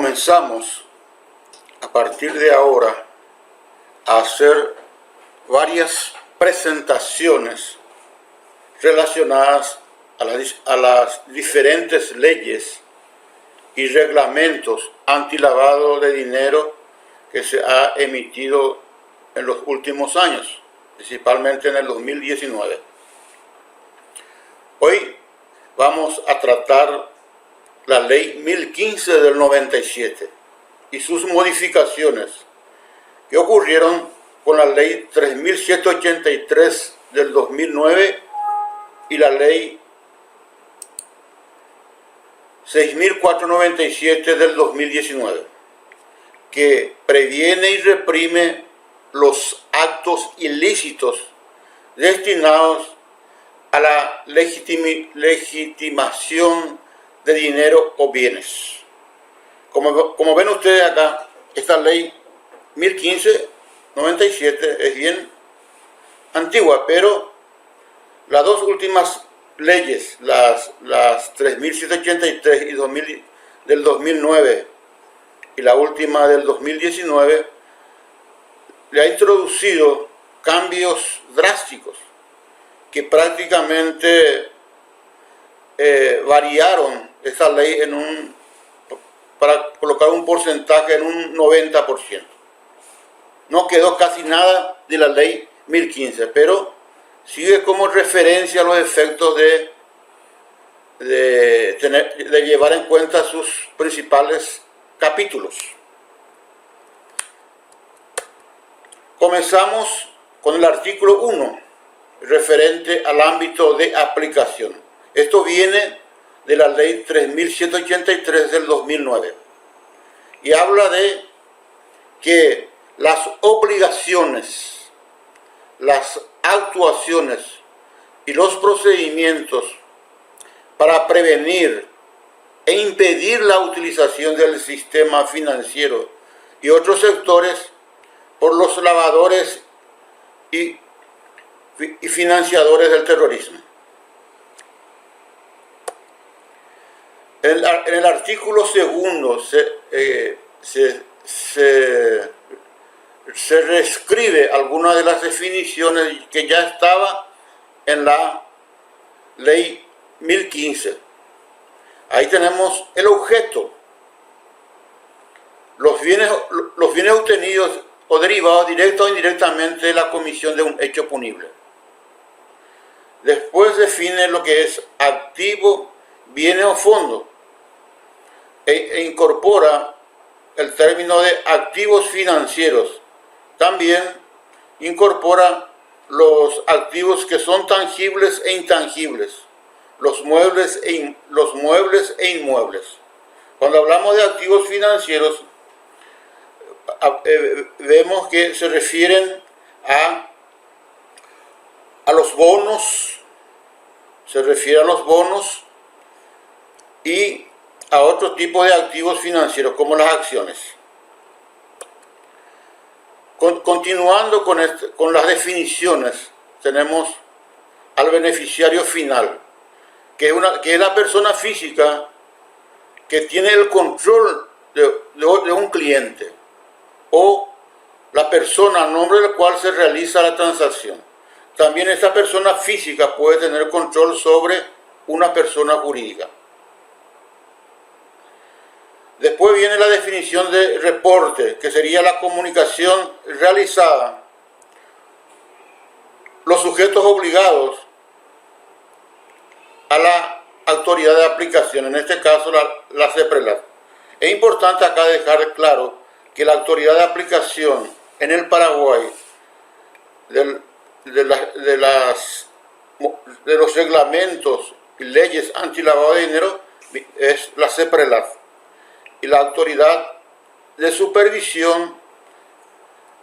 Comenzamos a partir de ahora a hacer varias presentaciones relacionadas a las diferentes leyes y reglamentos antilavado de dinero que se ha emitido en los últimos años, principalmente en el 2019. Hoy vamos a tratar la ley 1015 del 97 y sus modificaciones que ocurrieron con la ley 3783 del 2009 y la ley 6497 del 2019, que previene y reprime los actos ilícitos destinados a la legitimación de dinero o bienes. Como ven ustedes acá, esta ley 1015-97 es bien antigua, pero las dos últimas leyes, las 3783 y del 2009 y la última del 2019, le ha introducido cambios drásticos que prácticamente variaron esa ley para colocar un porcentaje en un 90%. No quedó casi nada de la ley 1015, pero sigue como referencia a los efectos de llevar en cuenta sus principales capítulos. Comenzamos con el artículo 1, referente al ámbito de aplicación. Esto viene de la ley 3783 del 2009 y habla de que las obligaciones, las actuaciones y los procedimientos para prevenir e impedir la utilización del sistema financiero y otros sectores por los lavadores y financiadores del terrorismo. En el artículo segundo se reescribe algunas de las definiciones que ya estaba en la ley 1015. Ahí tenemos el objeto, los bienes obtenidos o derivados directa o indirectamente de la comisión de un hecho punible. Después define lo que es activo, bienes o fondo e incorpora el término de activos financieros. También incorpora los activos que son tangibles e intangibles, los muebles e inmuebles. Cuando hablamos de activos financieros, vemos que se refieren a los bonos, y a otro tipo de activos financieros como las acciones. Continuando con las definiciones, tenemos al beneficiario final, que es la persona física que tiene el control de un cliente o la persona a nombre del cual se realiza la transacción. También esta persona física puede tener control sobre una persona jurídica. Después viene la definición de reporte, que sería la comunicación realizada. Los sujetos obligados a la autoridad de aplicación, en este caso la CEPRELAT. Es importante acá dejar claro que la autoridad de aplicación en el Paraguay de los reglamentos y leyes antilavado de dinero es la CEPRELAT. Y la autoridad de supervisión,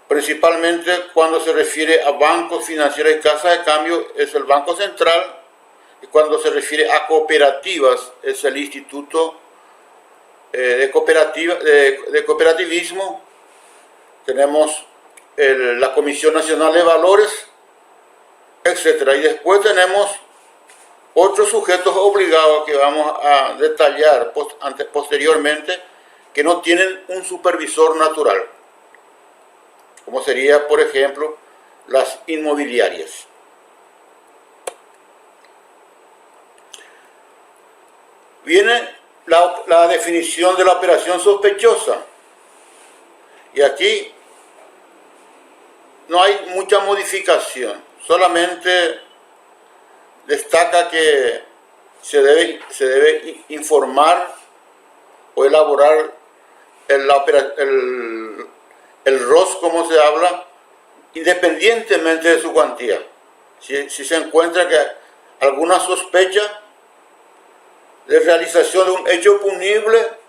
principalmente cuando se refiere a bancos financieros y casas de cambio, es el Banco Central, y cuando se refiere a cooperativas es el Instituto de Cooperativismo. Tenemos la Comisión Nacional de Valores, etc. Y después tenemos otros sujetos obligados que vamos a detallar posteriormente, que no tienen un supervisor natural, como sería, por ejemplo, las inmobiliarias. Viene la definición de la operación sospechosa. Y aquí no hay mucha modificación, solamente destaca que se debe informar o elaborar el ROS, como se habla, independientemente de su cuantía. Si se encuentra que alguna sospecha de realización de un hecho punible,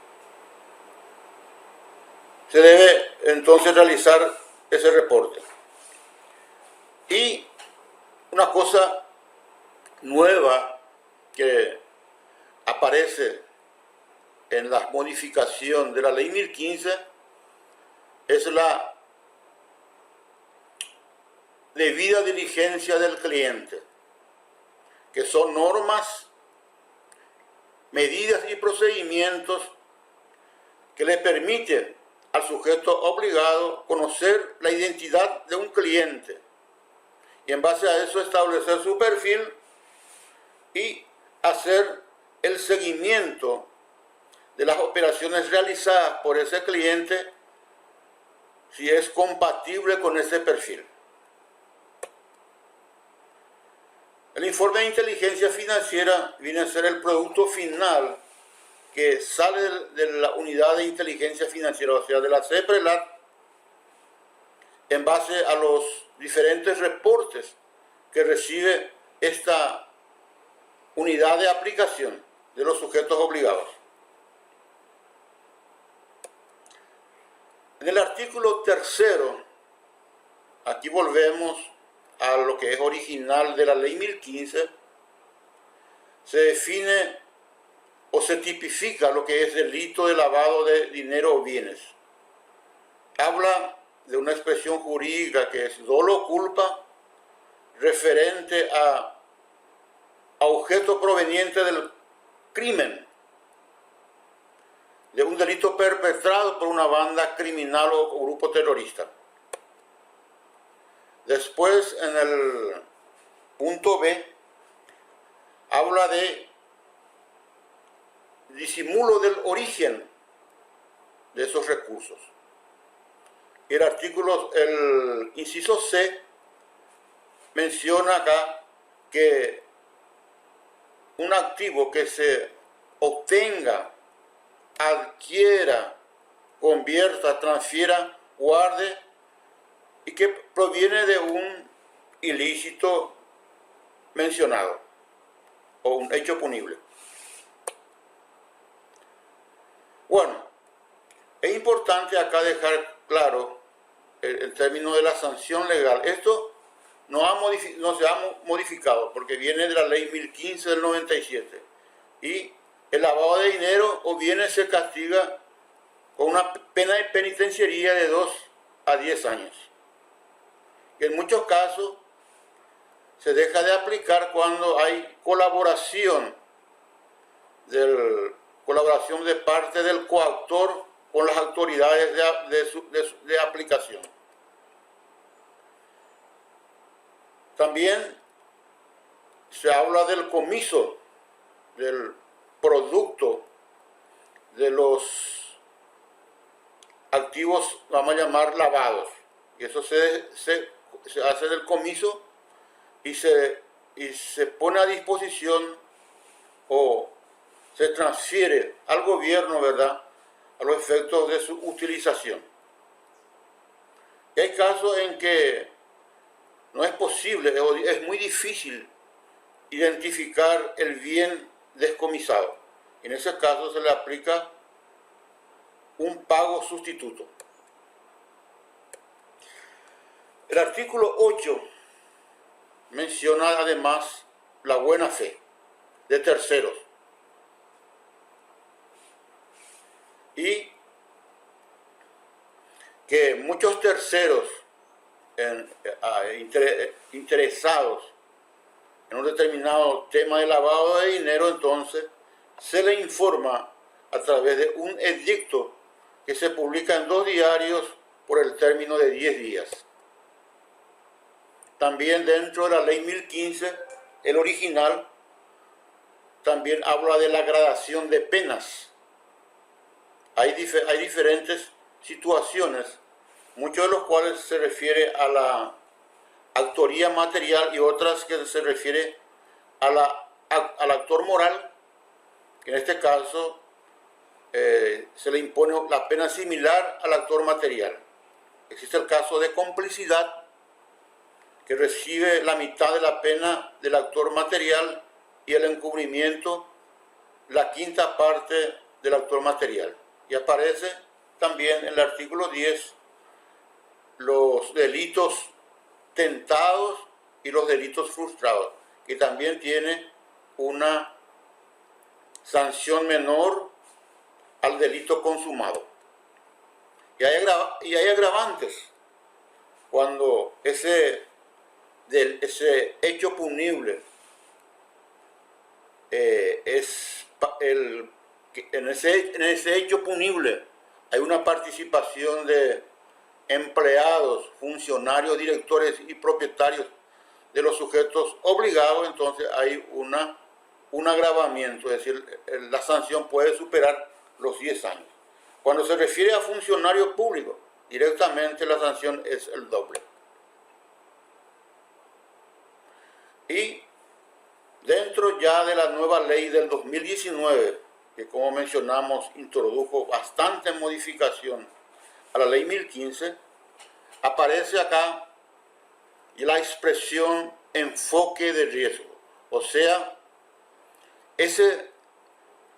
se debe entonces realizar ese reporte. Y una cosa nueva que aparece en la modificación de la ley 1015 es la debida diligencia del cliente, que son normas, medidas y procedimientos que le permiten al sujeto obligado conocer la identidad de un cliente y en base a eso establecer su perfil y hacer el seguimiento de las operaciones realizadas por ese cliente si es compatible con ese perfil. El informe de inteligencia financiera viene a ser el producto final que sale de la unidad de inteligencia financiera, o sea, de la CEPRELAT, en base a los diferentes reportes que recibe esta unidad de aplicación de los sujetos obligados. En el artículo 3º, aquí volvemos a lo que es original de la ley 1015, se define o se tipifica lo que es delito de lavado de dinero o bienes. Habla de una expresión jurídica que es dolo culpa referente a objeto proveniente del crimen, de un delito perpetrado por una banda criminal o grupo terrorista. Después, en el punto B, habla de disimulo del origen de esos recursos. Y el inciso C menciona acá que un activo que se obtenga, adquiera, convierta, transfiera, guarde y que proviene de un ilícito mencionado o un hecho punible. Bueno, es importante acá dejar claro el término de la sanción legal. Esto no se ha modificado porque viene de la ley 1015 del 97 y el lavado de dinero o bienes se castiga con una pena de penitenciaría de 2 a 10 años. Y en muchos casos se deja de aplicar cuando hay colaboración de parte del coautor con las autoridades de aplicación. También se habla del comiso del producto de los activos, vamos a llamar lavados, y eso se hace del comiso y se pone a disposición o se transfiere al gobierno, ¿verdad?, a los efectos de su utilización. Y hay casos en que no es posible, es muy difícil identificar el bien descomisado. En ese caso se le aplica un pago sustituto. El artículo 8 menciona además la buena fe de terceros. Y que muchos terceros interesados en un determinado tema de lavado de dinero, entonces se le informa a través de un edicto que se publica en 2 diarios por el término de 10 días. También dentro de la ley 1015, el original, también habla de la gradación de penas. Hay diferentes situaciones, muchos de los cuales se refiere a la autoría material y otras que se refiere al actor moral, que en este caso se le impone la pena similar al actor material. Existe el caso de complicidad, que recibe la mitad de la pena del actor material, y el encubrimiento la quinta parte del actor material. Y aparece también en el artículo 10 los delitos tentados y los delitos frustrados, que también tiene una sanción menor al delito consumado. Y hay agravantes cuando ese hecho punible en ese hecho punible hay una participación de empleados, funcionarios, directores y propietarios de los sujetos obligados. Entonces hay un agravamiento, es decir, la sanción puede superar los 10 años. Cuando se refiere a funcionarios públicos, directamente la sanción es el doble. Y dentro ya de la nueva ley del 2019, que como mencionamos introdujo bastante modificación a la ley 1015, aparece acá la expresión enfoque de riesgo, o sea, ese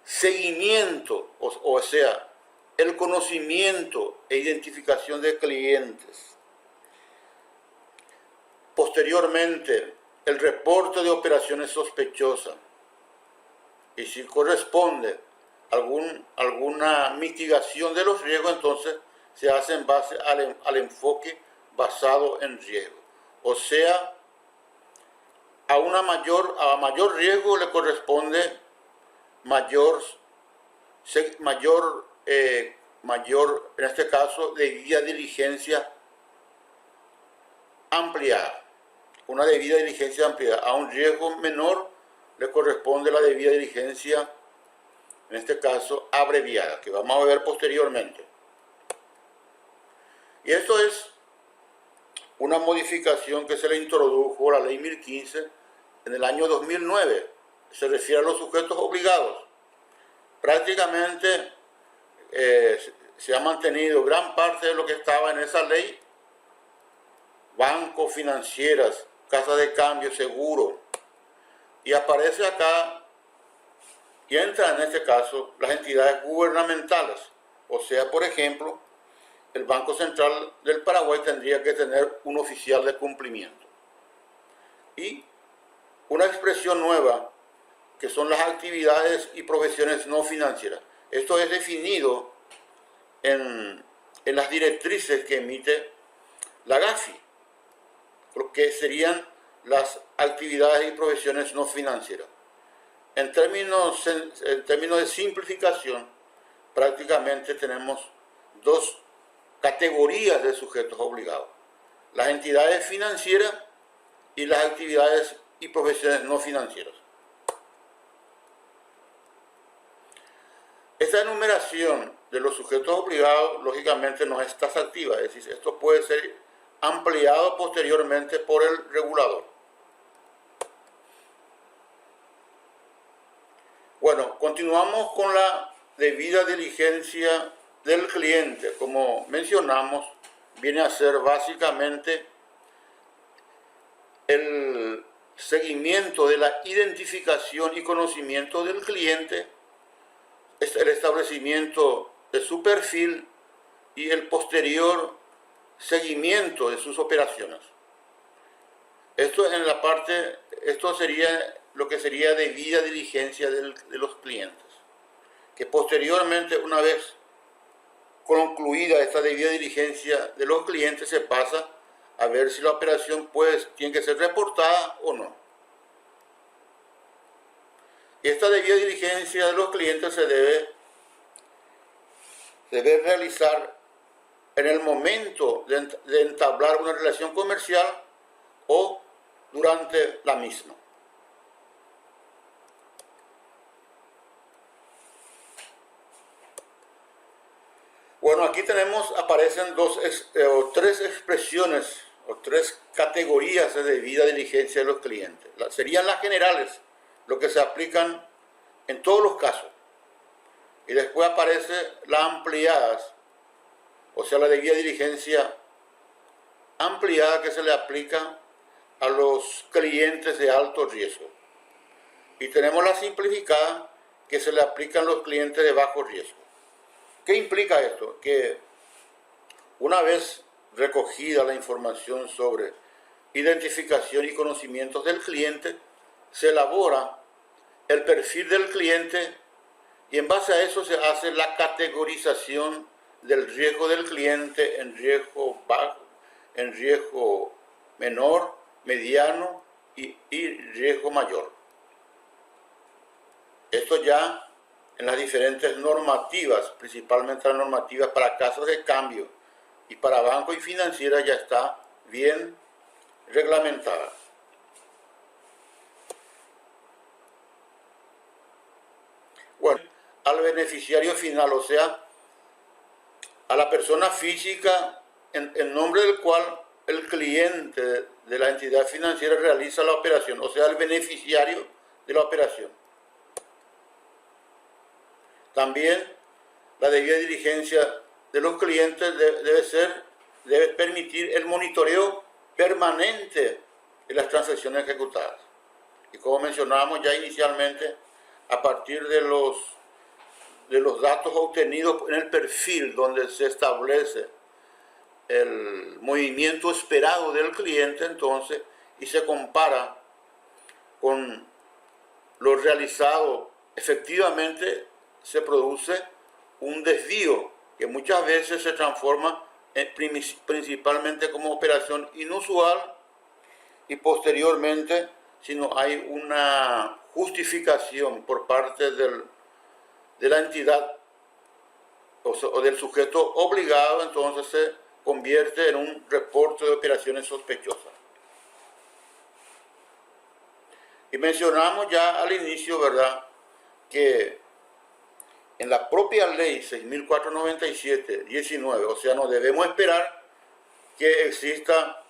seguimiento, o sea, el conocimiento e identificación de clientes. Posteriormente, el reporte de operaciones sospechosas. Y si corresponde alguna mitigación de los riesgos, entonces se hace en base al enfoque basado en riesgo. O sea, a mayor riesgo le corresponde mayor, en este caso, debida diligencia ampliada. Una debida diligencia ampliada. A un riesgo menor le corresponde la debida diligencia, en este caso, abreviada, que vamos a ver posteriormente. Y esto es una modificación que se le introdujo a la ley 1015 en el año 2009. Se refiere a los sujetos obligados. Prácticamente se ha mantenido gran parte de lo que estaba en esa ley: bancos, financieras, casas de cambio, seguro. Y aparece acá y entra en este caso las entidades gubernamentales. O sea, por ejemplo, el Banco Central del Paraguay tendría que tener un oficial de cumplimiento. Y una expresión nueva, que son las actividades y profesiones no financieras. Esto es definido en las directrices que emite la GAFI, que serían las actividades y profesiones no financieras. En términos de simplificación, prácticamente tenemos dos categorías de sujetos obligados: las entidades financieras y las actividades y profesiones no financieras. Esta enumeración de los sujetos obligados, lógicamente, no es taxativa, es decir, esto puede ser ampliado posteriormente por el regulador. Bueno, continuamos con la debida diligencia del cliente. Como mencionamos, viene a ser básicamente el seguimiento de la identificación y conocimiento del cliente, el establecimiento de su perfil y el posterior seguimiento de sus operaciones. Esto sería lo que sería debida diligencia de los clientes, que posteriormente, una vez concluida esta debida diligencia de los clientes, se pasa a ver si la operación tiene que ser reportada o no. Esta debida diligencia de los clientes se debe se debe realizar en el momento de entablar una relación comercial o durante la misma. Bueno, aquí aparecen tres expresiones o tres categorías de debida diligencia de los clientes. Serían las generales, lo que se aplican en todos los casos. Y después aparece las ampliadas, o sea, la debida diligencia ampliada que se le aplica a los clientes de alto riesgo. Y tenemos la simplificada que se le aplica a los clientes de bajo riesgo. ¿Qué implica esto? Que una vez recogida la información sobre identificación y conocimientos del cliente, se elabora el perfil del cliente y en base a eso se hace la categorización del riesgo del cliente en riesgo bajo, en riesgo menor, mediano y riesgo mayor. Esto ya en las diferentes normativas, principalmente las normativas para casas de cambio y para bancos y financieras, ya está bien reglamentada. Bueno, al beneficiario final, o sea, a la persona física en nombre del cual el cliente de la entidad financiera realiza la operación, o sea, el beneficiario de la operación. También la debida diligencia de los clientes debe permitir el monitoreo permanente de las transacciones ejecutadas. Y como mencionábamos ya inicialmente, a partir de los datos obtenidos en el perfil donde se establece el movimiento esperado del cliente, entonces, y se compara con lo realizado efectivamente, se produce un desvío que muchas veces se transforma principalmente como operación inusual y posteriormente, si no hay una justificación por parte de la entidad o del sujeto obligado, entonces se convierte en un reporte de operaciones sospechosas. Y mencionamos ya al inicio, ¿verdad?, que en la propia ley 6.497/19, o sea, no debemos esperar que exista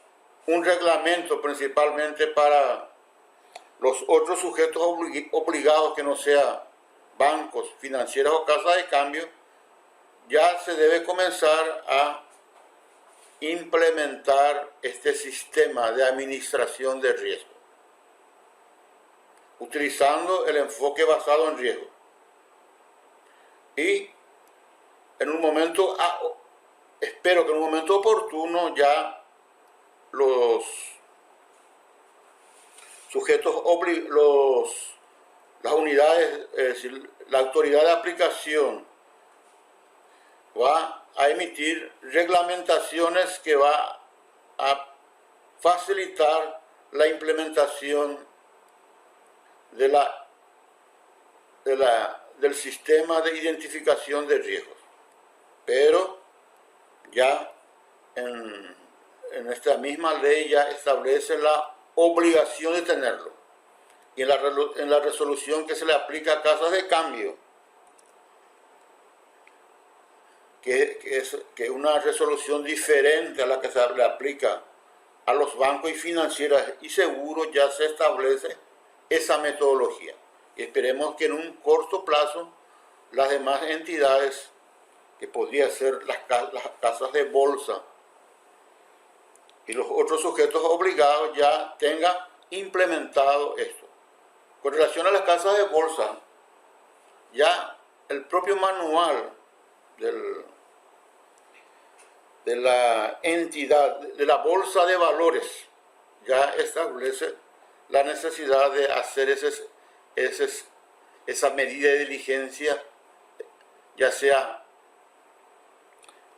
un reglamento principalmente para los otros sujetos obligados que no sean bancos, financieras o casas de cambio. Ya se debe comenzar a implementar este sistema de administración de riesgo, utilizando el enfoque basado en riesgo. Y en un momento, espero que en un momento oportuno ya los sujetos, las unidades, es decir, la autoridad de aplicación va a emitir reglamentaciones que va a facilitar la implementación del sistema de identificación de riesgos. Pero ya en esta misma ley ya establece la obligación de tenerlo. Y en la resolución que se le aplica a casas de cambio, que es una resolución diferente a la que se le aplica a los bancos y financieras y seguros, ya se establece esa metodología. Y esperemos que en un corto plazo las demás entidades, que podrían ser las casas de bolsa y los otros sujetos obligados, ya tengan implementado esto. Con relación a las casas de bolsa, ya el propio manual de la entidad, de la bolsa de valores, ya establece la necesidad de hacer esa medida de diligencia, ya sea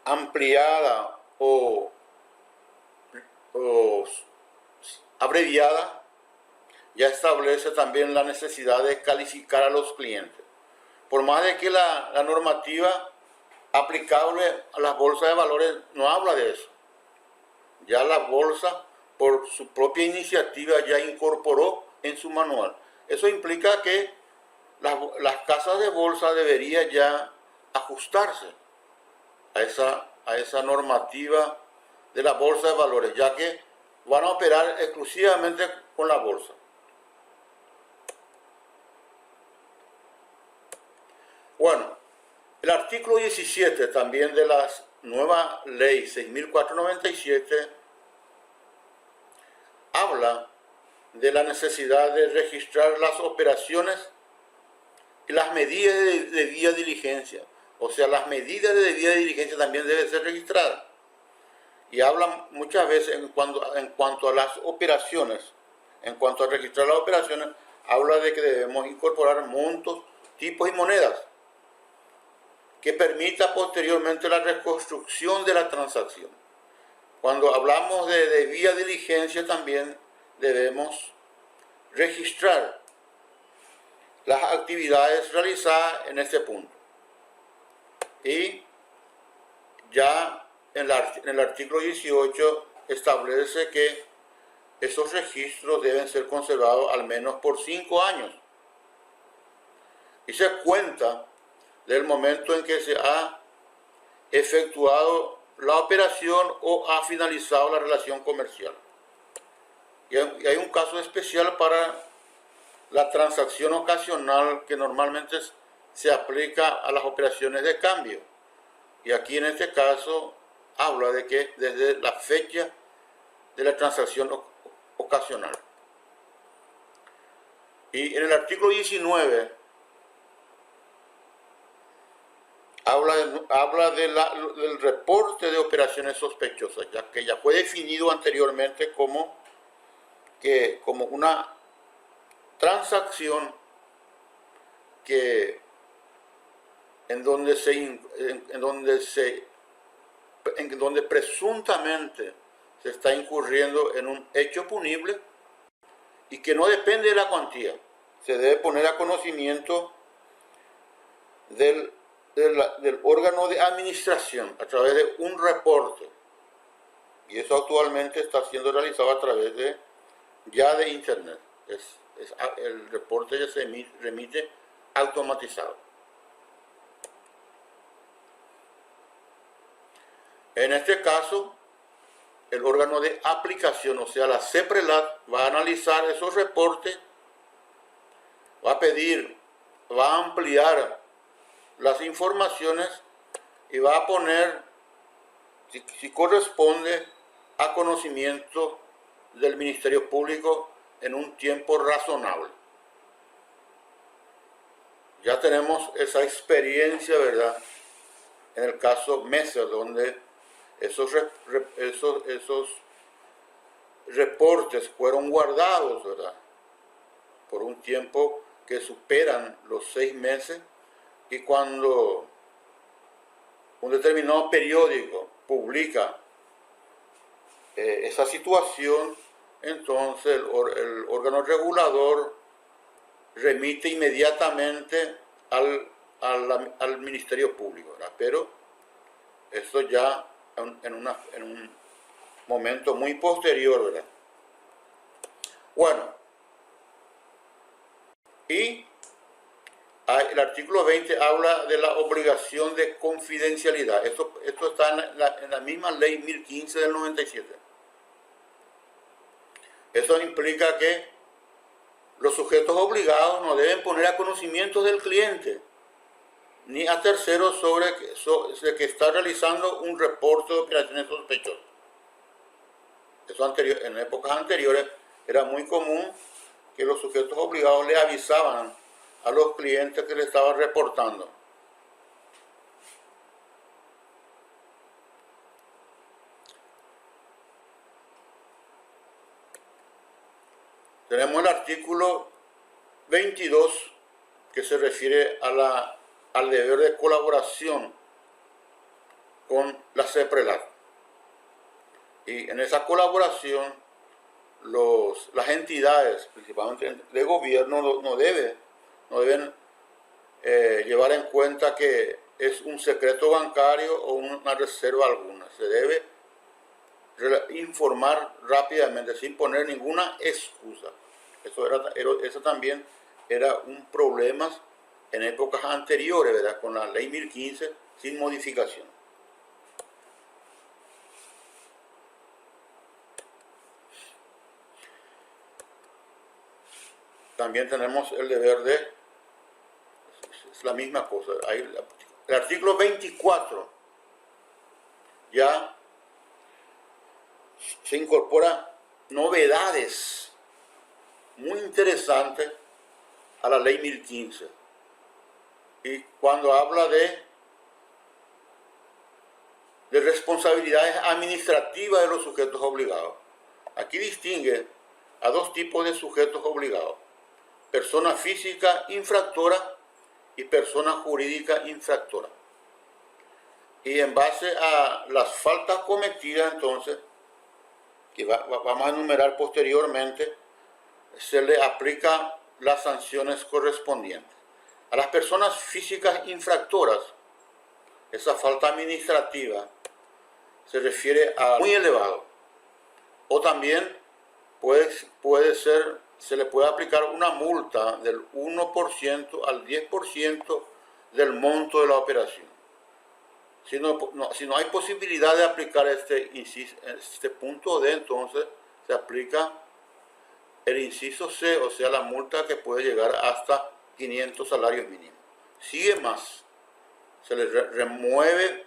ampliada o abreviada. Ya establece también la necesidad de calificar a los clientes. Por más de que la normativa aplicable a las bolsas de valores no habla de eso. Ya la bolsa, por su propia iniciativa, ya incorporó en su manual. Eso implica que las casas de bolsa deberían ya ajustarse a esa normativa de la bolsa de valores, ya que van a operar exclusivamente con la bolsa. Bueno, el artículo 17 también de la nueva ley 6.497 habla de la necesidad de registrar las operaciones y las medidas de debida diligencia. O sea, las medidas de debida diligencia también deben ser registradas. Y habla muchas veces en cuanto a las operaciones, en cuanto a registrar las operaciones, habla de que debemos incorporar montos, tipos y monedas que permita posteriormente la reconstrucción de la transacción. Cuando hablamos de debida diligencia también debemos registrar las actividades realizadas en este punto. Y ya en el artículo 18 establece que esos registros deben ser conservados al menos por 5 años. Y se cuenta del momento en que se ha efectuado la operación o ha finalizado la relación comercial. Y hay un caso especial para la transacción ocasional que normalmente se aplica a las operaciones de cambio. Y aquí en este caso habla de que desde la fecha de la transacción ocasional. Y en el artículo 19 habla del reporte de operaciones sospechosas, ya que ya fue definido anteriormente como una transacción en donde presuntamente se está incurriendo en un hecho punible y que no depende de la cuantía. Se debe poner a conocimiento del órgano de administración a través de un reporte, y eso actualmente está siendo realizado a través de internet. El reporte ya se remite automatizado. En este caso, el órgano de aplicación, o sea, la CEPRELAT, va a analizar esos reportes, va a ampliar las informaciones y va a poner, si corresponde, a conocimiento del Ministerio Público en un tiempo razonable. Ya tenemos esa experiencia, ¿verdad? En el caso Mesa, donde esos reportes fueron guardados, ¿verdad?, por un tiempo que superan los 6 meses, y cuando un determinado periódico publica esa situación, entonces el órgano regulador remite inmediatamente al Ministerio Público, ¿verdad? Pero esto ya en un momento muy posterior, ¿verdad? Bueno, y el artículo 20 habla de la obligación de confidencialidad. Esto está en la misma ley 1015 del 97. Eso implica que los sujetos obligados no deben poner a conocimiento del cliente ni a terceros sobre que está realizando un reporte de operaciones sospechosas. Eso en épocas anteriores era muy común que los sujetos obligados le avisaban a los clientes que le estaban reportando. Tenemos el artículo 22 que se refiere al deber de colaboración con la CEPRELAT. Y en esa colaboración las entidades, principalmente de gobierno, no deben llevar en cuenta que es un secreto bancario o una reserva alguna. Se debe informar rápidamente, sin poner ninguna excusa. Eso también era un problema en épocas anteriores, ¿verdad? Con la ley 1015, sin modificación. También tenemos el deber de, es la misma cosa, el artículo 24 ya se incorpora novedades muy interesantes a la ley 1015. Y cuando habla de responsabilidades administrativas de los sujetos obligados, aquí distingue a dos tipos de sujetos obligados: persona física infractora y persona jurídica infractora. Y en base a las faltas cometidas, entonces, que vamos a enumerar posteriormente, se le aplica las sanciones correspondientes. A las personas físicas infractoras, esa falta administrativa se refiere a muy elevado. O también puede ser, se le puede aplicar una multa del 1% al 10% del monto de la operación. Si no hay posibilidad de aplicar este punto D, entonces se aplica el inciso C, o sea, la multa que puede llegar hasta 500 salarios mínimos. Sigue más, se le remueve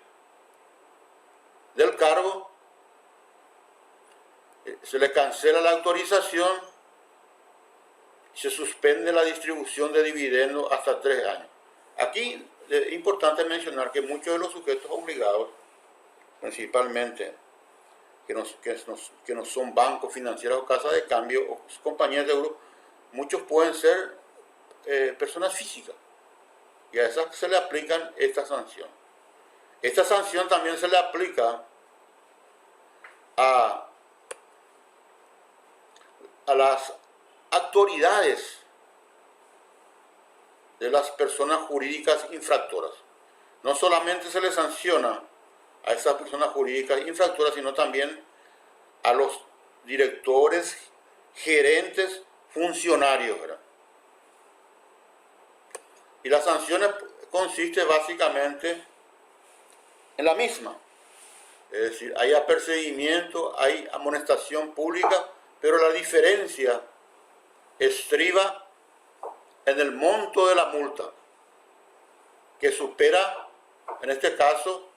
del cargo, se le cancela la autorización, se suspende la distribución de dividendos hasta 3 años. Aquí es importante mencionar que muchos de los sujetos obligados, principalmente que no son bancos, financieras o casas de cambio o compañías de euros, muchos pueden ser personas físicas, y a esas se le aplican esta sanción. Esta sanción también se le aplica a las autoridades de las personas jurídicas infractoras. No solamente se le sanciona a esas personas jurídicas infractoras, sino también a los directores, gerentes, funcionarios, ¿verdad? Y las sanciones consiste básicamente en la misma. Es decir, hay apercibimiento, hay amonestación pública, pero la diferencia estriba en el monto de la multa, que supera, en este caso,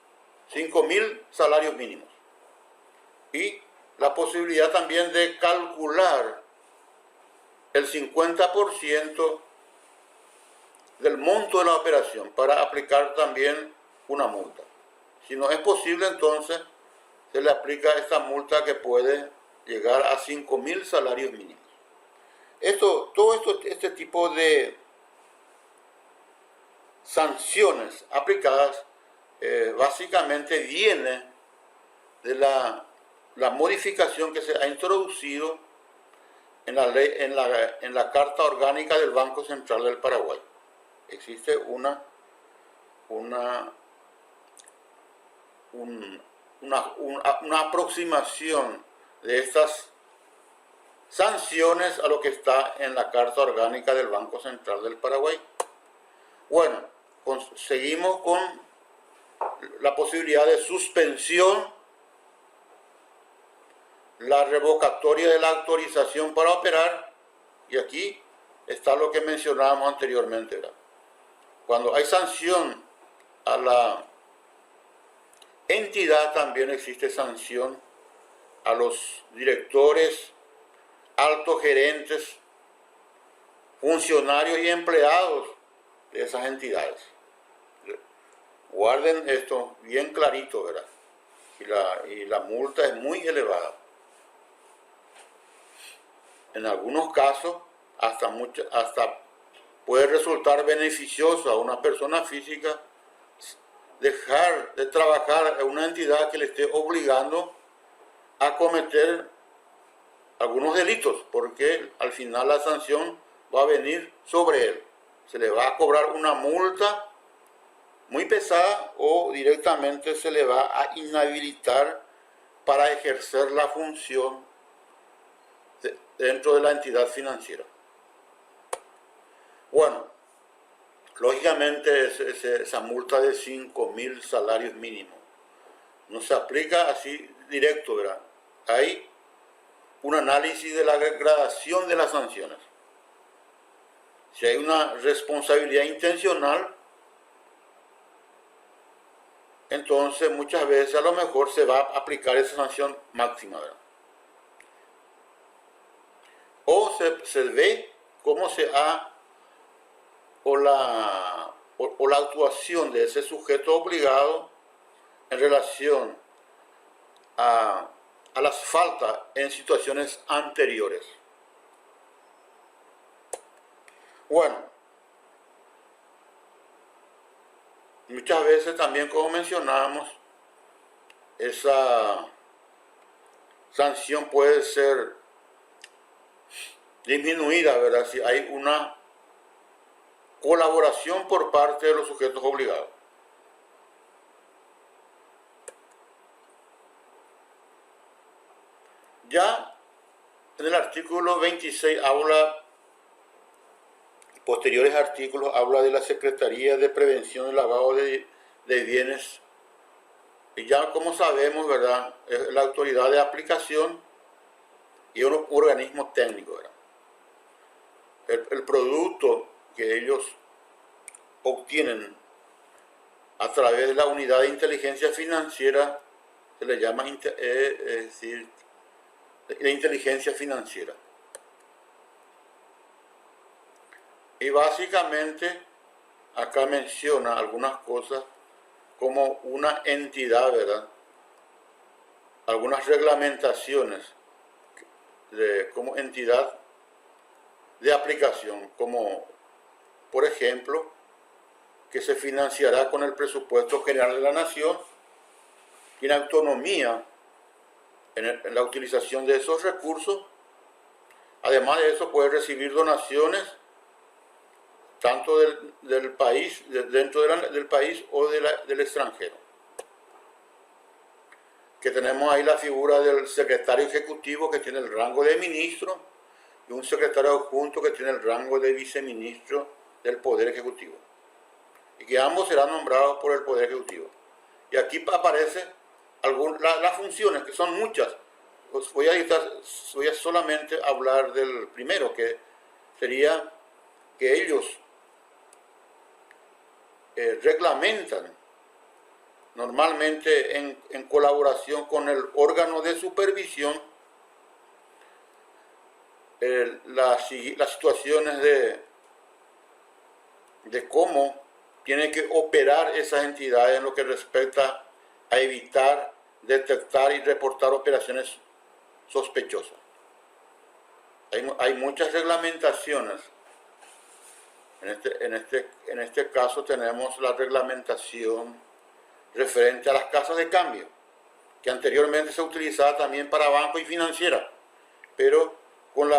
5.000 salarios mínimos. Y la posibilidad también de calcular el 50% del monto de la operación para aplicar también una multa. Si no es posible, entonces se le aplica esta multa que puede llegar a 5.000 salarios mínimos. Este tipo de sanciones aplicadas básicamente viene de la modificación que se ha introducido en la Carta Orgánica del Banco Central del Paraguay. Existe una aproximación de estas sanciones a lo que está en la Carta Orgánica del Banco Central del Paraguay. Bueno, seguimos con la posibilidad de suspensión, la revocatoria de la autorización para operar, y aquí está lo que mencionábamos anteriormente, ¿verdad? Cuando hay sanción a la entidad, también existe sanción a los directores, altos gerentes, funcionarios y empleados de esas entidades. Guarden esto bien clarito, ¿verdad? Y la multa es muy elevada. En algunos casos, hasta puede resultar beneficioso a una persona física dejar de trabajar en una entidad que le esté obligando a cometer algunos delitos, porque al final la sanción va a venir sobre él. Se le va a cobrar una multa muy pesada o directamente se le va a inhabilitar para ejercer la función dentro de la entidad financiera. Bueno, lógicamente esa multa de 5.000 salarios mínimos no se aplica así directo, ¿verdad? Hay un análisis de la gradación de las sanciones. Si hay una responsabilidad intencional, entonces muchas veces a lo mejor se va a aplicar esa sanción máxima, ¿verdad? O se ve cómo se ha o la actuación de ese sujeto obligado en relación a las faltas en situaciones anteriores. Bueno, muchas veces también, como mencionamos, esa sanción puede ser disminuida, ¿verdad? Si hay una colaboración por parte de los sujetos obligados. Ya en el artículo 26 habla, posteriores artículos, habla de la Secretaría de Prevención del Lavado de Bienes. Y ya como sabemos, ¿verdad?, es la autoridad de aplicación y un organismo técnico, ¿verdad? El producto que ellos obtienen a través de la unidad de inteligencia financiera se le llama de inteligencia financiera. Y básicamente acá menciona algunas cosas como una entidad, ¿verdad? Algunas reglamentaciones como entidad de aplicación, como por ejemplo que se financiará con el presupuesto general de la nación, tiene autonomía en la utilización de esos recursos. Además de eso, puede recibir donaciones tanto del país, dentro del país o del extranjero. Que tenemos ahí la figura del secretario ejecutivo, que tiene el rango de ministro, y un secretario adjunto que tiene el rango de viceministro del Poder Ejecutivo, y que ambos serán nombrados por el Poder Ejecutivo. Y aquí aparecen las funciones, que son muchas. Pues voy a solamente hablar del primero, que sería que ellos reglamentan normalmente en colaboración con el órgano de supervisión las situaciones de cómo tienen que operar esas entidades en lo que respecta a evitar, detectar y reportar operaciones sospechosas. Hay muchas reglamentaciones. En este caso tenemos la reglamentación referente a las casas de cambio, que anteriormente se utilizaba también para bancos y financieras, pero con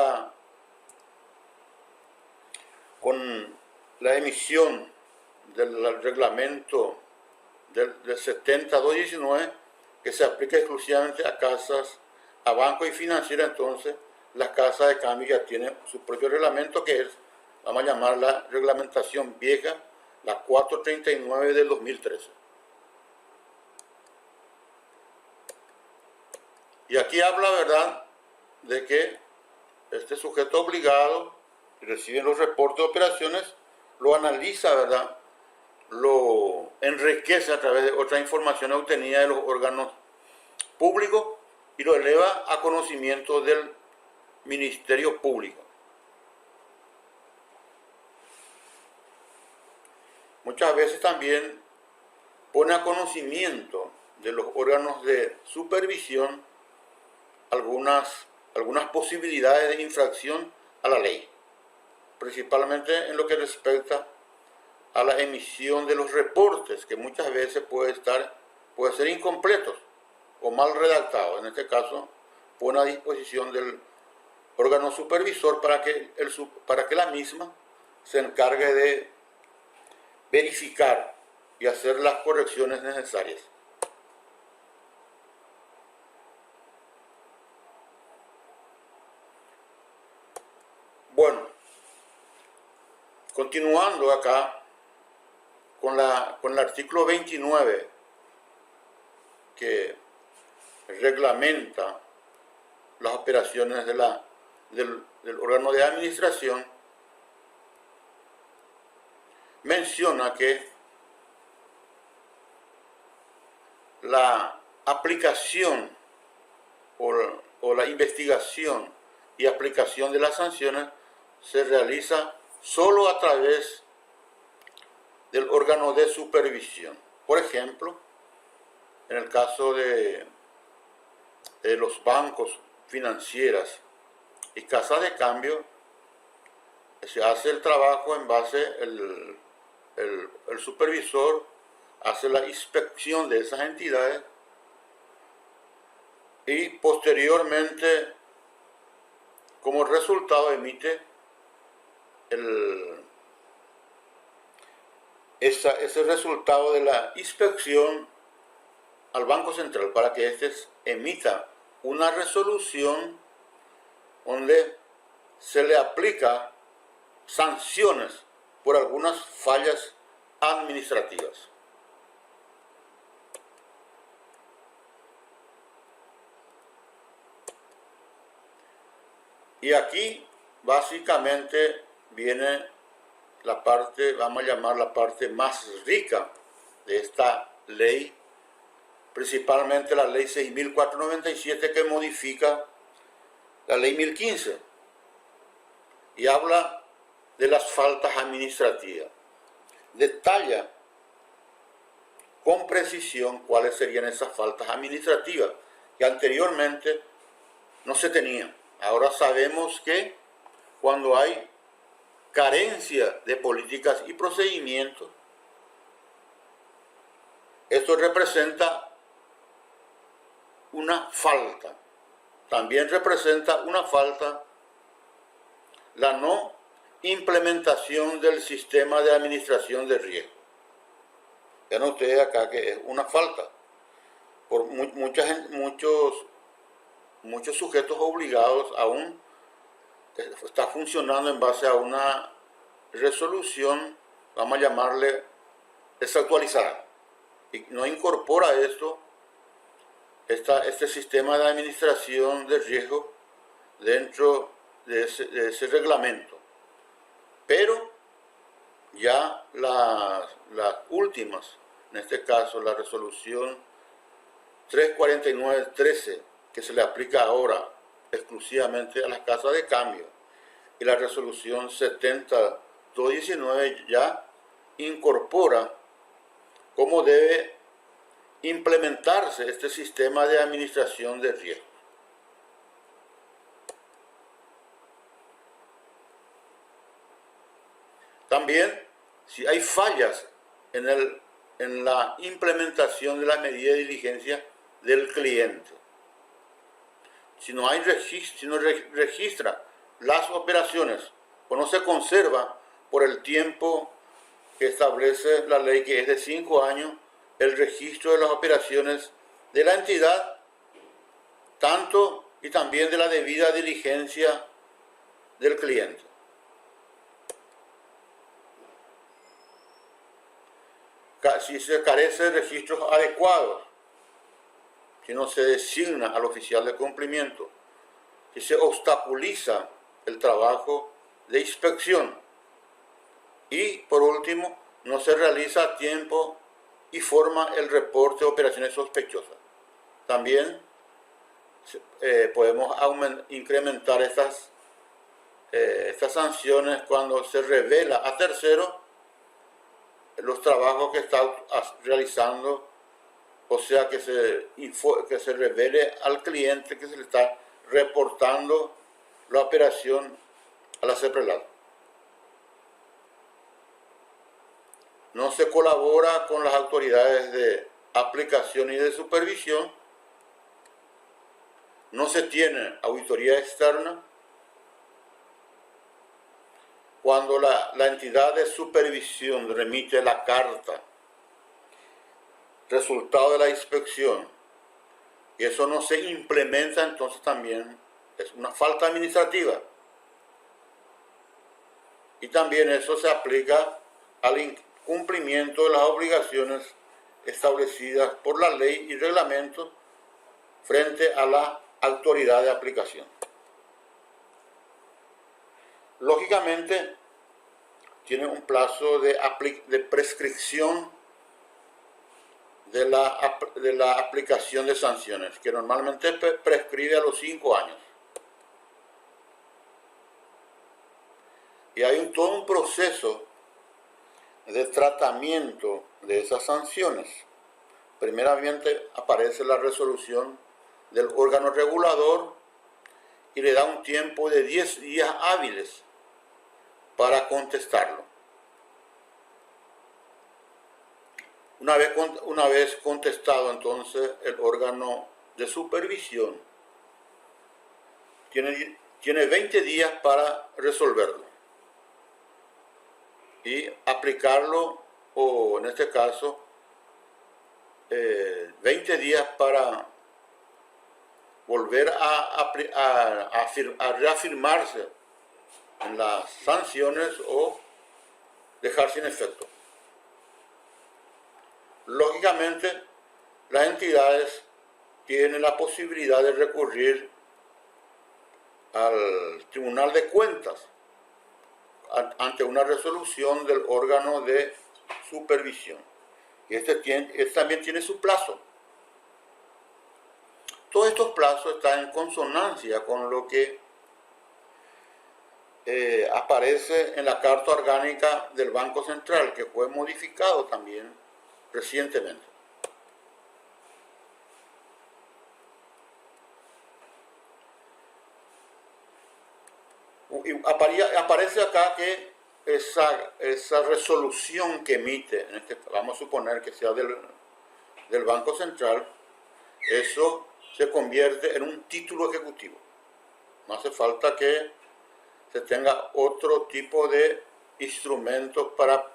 la emisión del reglamento del 70-219, que se aplica exclusivamente a bancos y financieras, entonces las casas de cambio ya tienen su propio reglamento, que es, vamos a llamar la reglamentación vieja, la 439 del 2013. Y aquí habla, ¿verdad?, de que este sujeto obligado recibe los reportes de operaciones, lo analiza, ¿verdad?, lo enriquece a través de otra información obtenida de los órganos públicos y lo eleva a conocimiento del Ministerio Público. Muchas veces también pone a conocimiento de los órganos de supervisión algunas posibilidades de infracción a la ley, principalmente en lo que respecta a la emisión de los reportes, que muchas veces puede ser incompletos o mal redactados. En este caso, pone a disposición del órgano supervisor para que la misma se encargue de verificar y hacer las correcciones necesarias. Bueno, continuando acá con el artículo 29 que reglamenta las operaciones del órgano de administración, menciona que la aplicación o la investigación y aplicación de las sanciones se realiza solo a través del órgano de supervisión. Por ejemplo, en el caso de los bancos, financieras y casas de cambio, se hace el trabajo en base, el supervisor hace la inspección de esas entidades y posteriormente, como resultado, emite ese resultado de la inspección al Banco Central para que éste emita una resolución donde se le aplica sanciones por algunas fallas administrativas. Y aquí básicamente viene la parte, vamos a llamar la parte más rica de esta ley, principalmente la ley 6.497 que modifica la ley 1015 y habla de las faltas administrativas. Detalla con precisión cuáles serían esas faltas administrativas que anteriormente no se tenían. Ahora sabemos que cuando hay carencia de políticas y procedimientos, esto representa una falta. También representa una falta la no implementación del sistema de administración de riesgo. Vean ustedes acá que es una falta. Por muchos sujetos obligados aún está funcionando en base a una resolución, vamos a llamarle desactualizada, y no incorpora este sistema de administración de riesgo dentro de ese reglamento. Pero ya las últimas, en este caso la resolución 349-13, que se le aplica ahora exclusivamente a las casas de cambio, y la resolución 70-219 ya incorpora cómo debe implementarse este sistema de administración de riesgo. También, si hay fallas en la implementación de la medida de diligencia del cliente, si no registra las operaciones o no se conserva por el tiempo que establece la ley, que es de 5 años, el registro de las operaciones de la entidad, tanto y también de la debida diligencia del cliente. Si se carece de registros adecuados, si no se designa al oficial de cumplimiento, si se obstaculiza el trabajo de inspección y, por último, no se realiza a tiempo y forma el reporte de operaciones sospechosas. También podemos incrementar estas sanciones cuando se revela a terceros los trabajos que está realizando, o sea, que se revele al cliente que se le está reportando la operación a la CEPRELAT. No se colabora con las autoridades de aplicación y de supervisión, no se tiene auditoría externa. Cuando la entidad de supervisión remite la carta resultado de la inspección y eso no se implementa, entonces también es una falta administrativa. Y también eso se aplica al incumplimiento de las obligaciones establecidas por la ley y reglamento frente a la autoridad de aplicación. Lógicamente, tiene un plazo de prescripción de la aplicación de sanciones, que normalmente prescribe a los 5 años. Y hay todo un proceso de tratamiento de esas sanciones. Primeramente aparece la resolución del órgano regulador y le da un tiempo de 10 días hábiles para contestarlo. Una vez contestado, entonces, el órgano de supervisión tiene 20 días para resolverlo y aplicarlo, o en este caso, 20 días para volver a reafirmarse en las sanciones o dejar sin efecto. Lógicamente, las entidades tienen la posibilidad de recurrir al Tribunal de Cuentas ante una resolución del órgano de supervisión. Y este también tiene su plazo. Todos estos plazos están en consonancia con lo que aparece en la Carta Orgánica del Banco Central, que fue modificado también recientemente. Y aparece acá que esa resolución que emite, vamos a suponer que sea del Banco Central, eso se convierte en un título ejecutivo. No hace falta que se tenga otro tipo de instrumentos para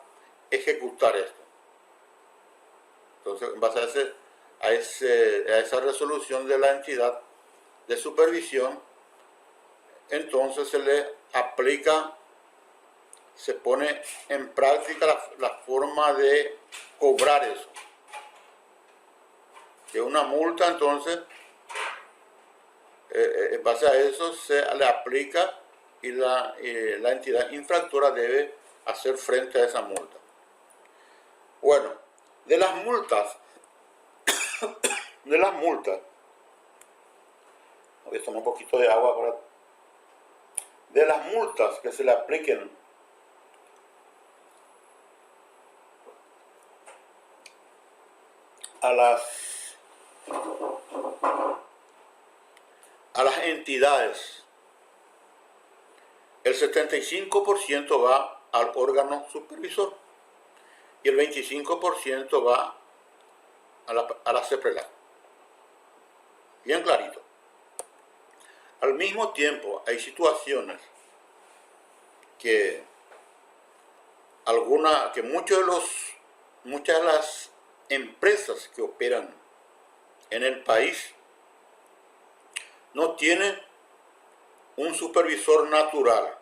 ejecutar esto. Entonces, en base a esa resolución de la entidad de supervisión, entonces se le aplica, se pone en práctica la forma de cobrar eso. Que una multa, entonces, en base a eso se le aplica y la entidad infractora debe hacer frente a esa multa. Bueno, de las multas, voy a tomar un poquito de agua para... De las multas que se le apliquen a las entidades, el 75% va al órgano supervisor y el 25% va a la CEPRELAC. Bien clarito. Al mismo tiempo, hay situaciones que muchas de las empresas que operan en el país no tienen un supervisor natural.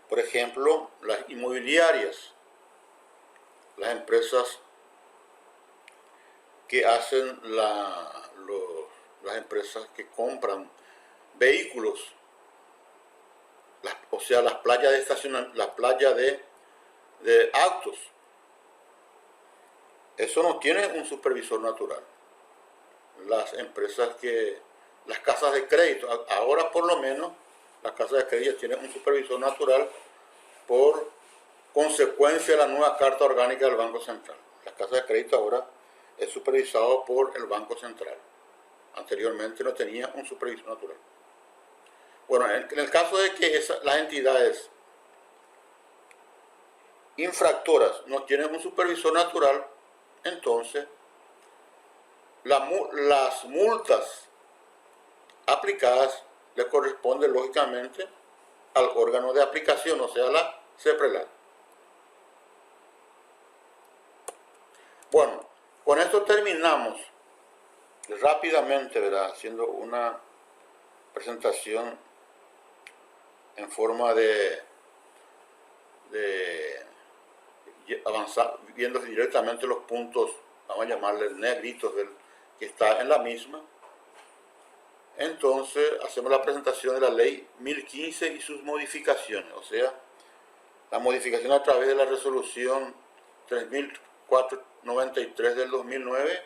Por ejemplo, las inmobiliarias, las empresas que hacen las empresas que compran vehículos, o sea, las playas de estacionamiento, las playas de autos. Eso no tiene un supervisor natural. Las empresas las casas de crédito, ahora por lo menos, las casas de crédito tienen un supervisor natural por consecuencia de la nueva Carta Orgánica del Banco Central. Las casas de crédito ahora es supervisado por el Banco Central. Anteriormente no tenía un supervisor natural. Bueno, en el caso de que las entidades infractoras no tienen un supervisor natural, entonces las multas aplicadas le corresponden lógicamente al órgano de aplicación, o sea, la CEPRELAC. Bueno, con esto terminamos rápidamente, ¿verdad? Haciendo una presentación en forma de avanzar, viendo directamente los puntos, vamos a llamarles negritos, que está en la misma. Entonces hacemos la presentación de la ley 1015 y sus modificaciones, o sea, la modificación a través de la resolución 3493 del 2009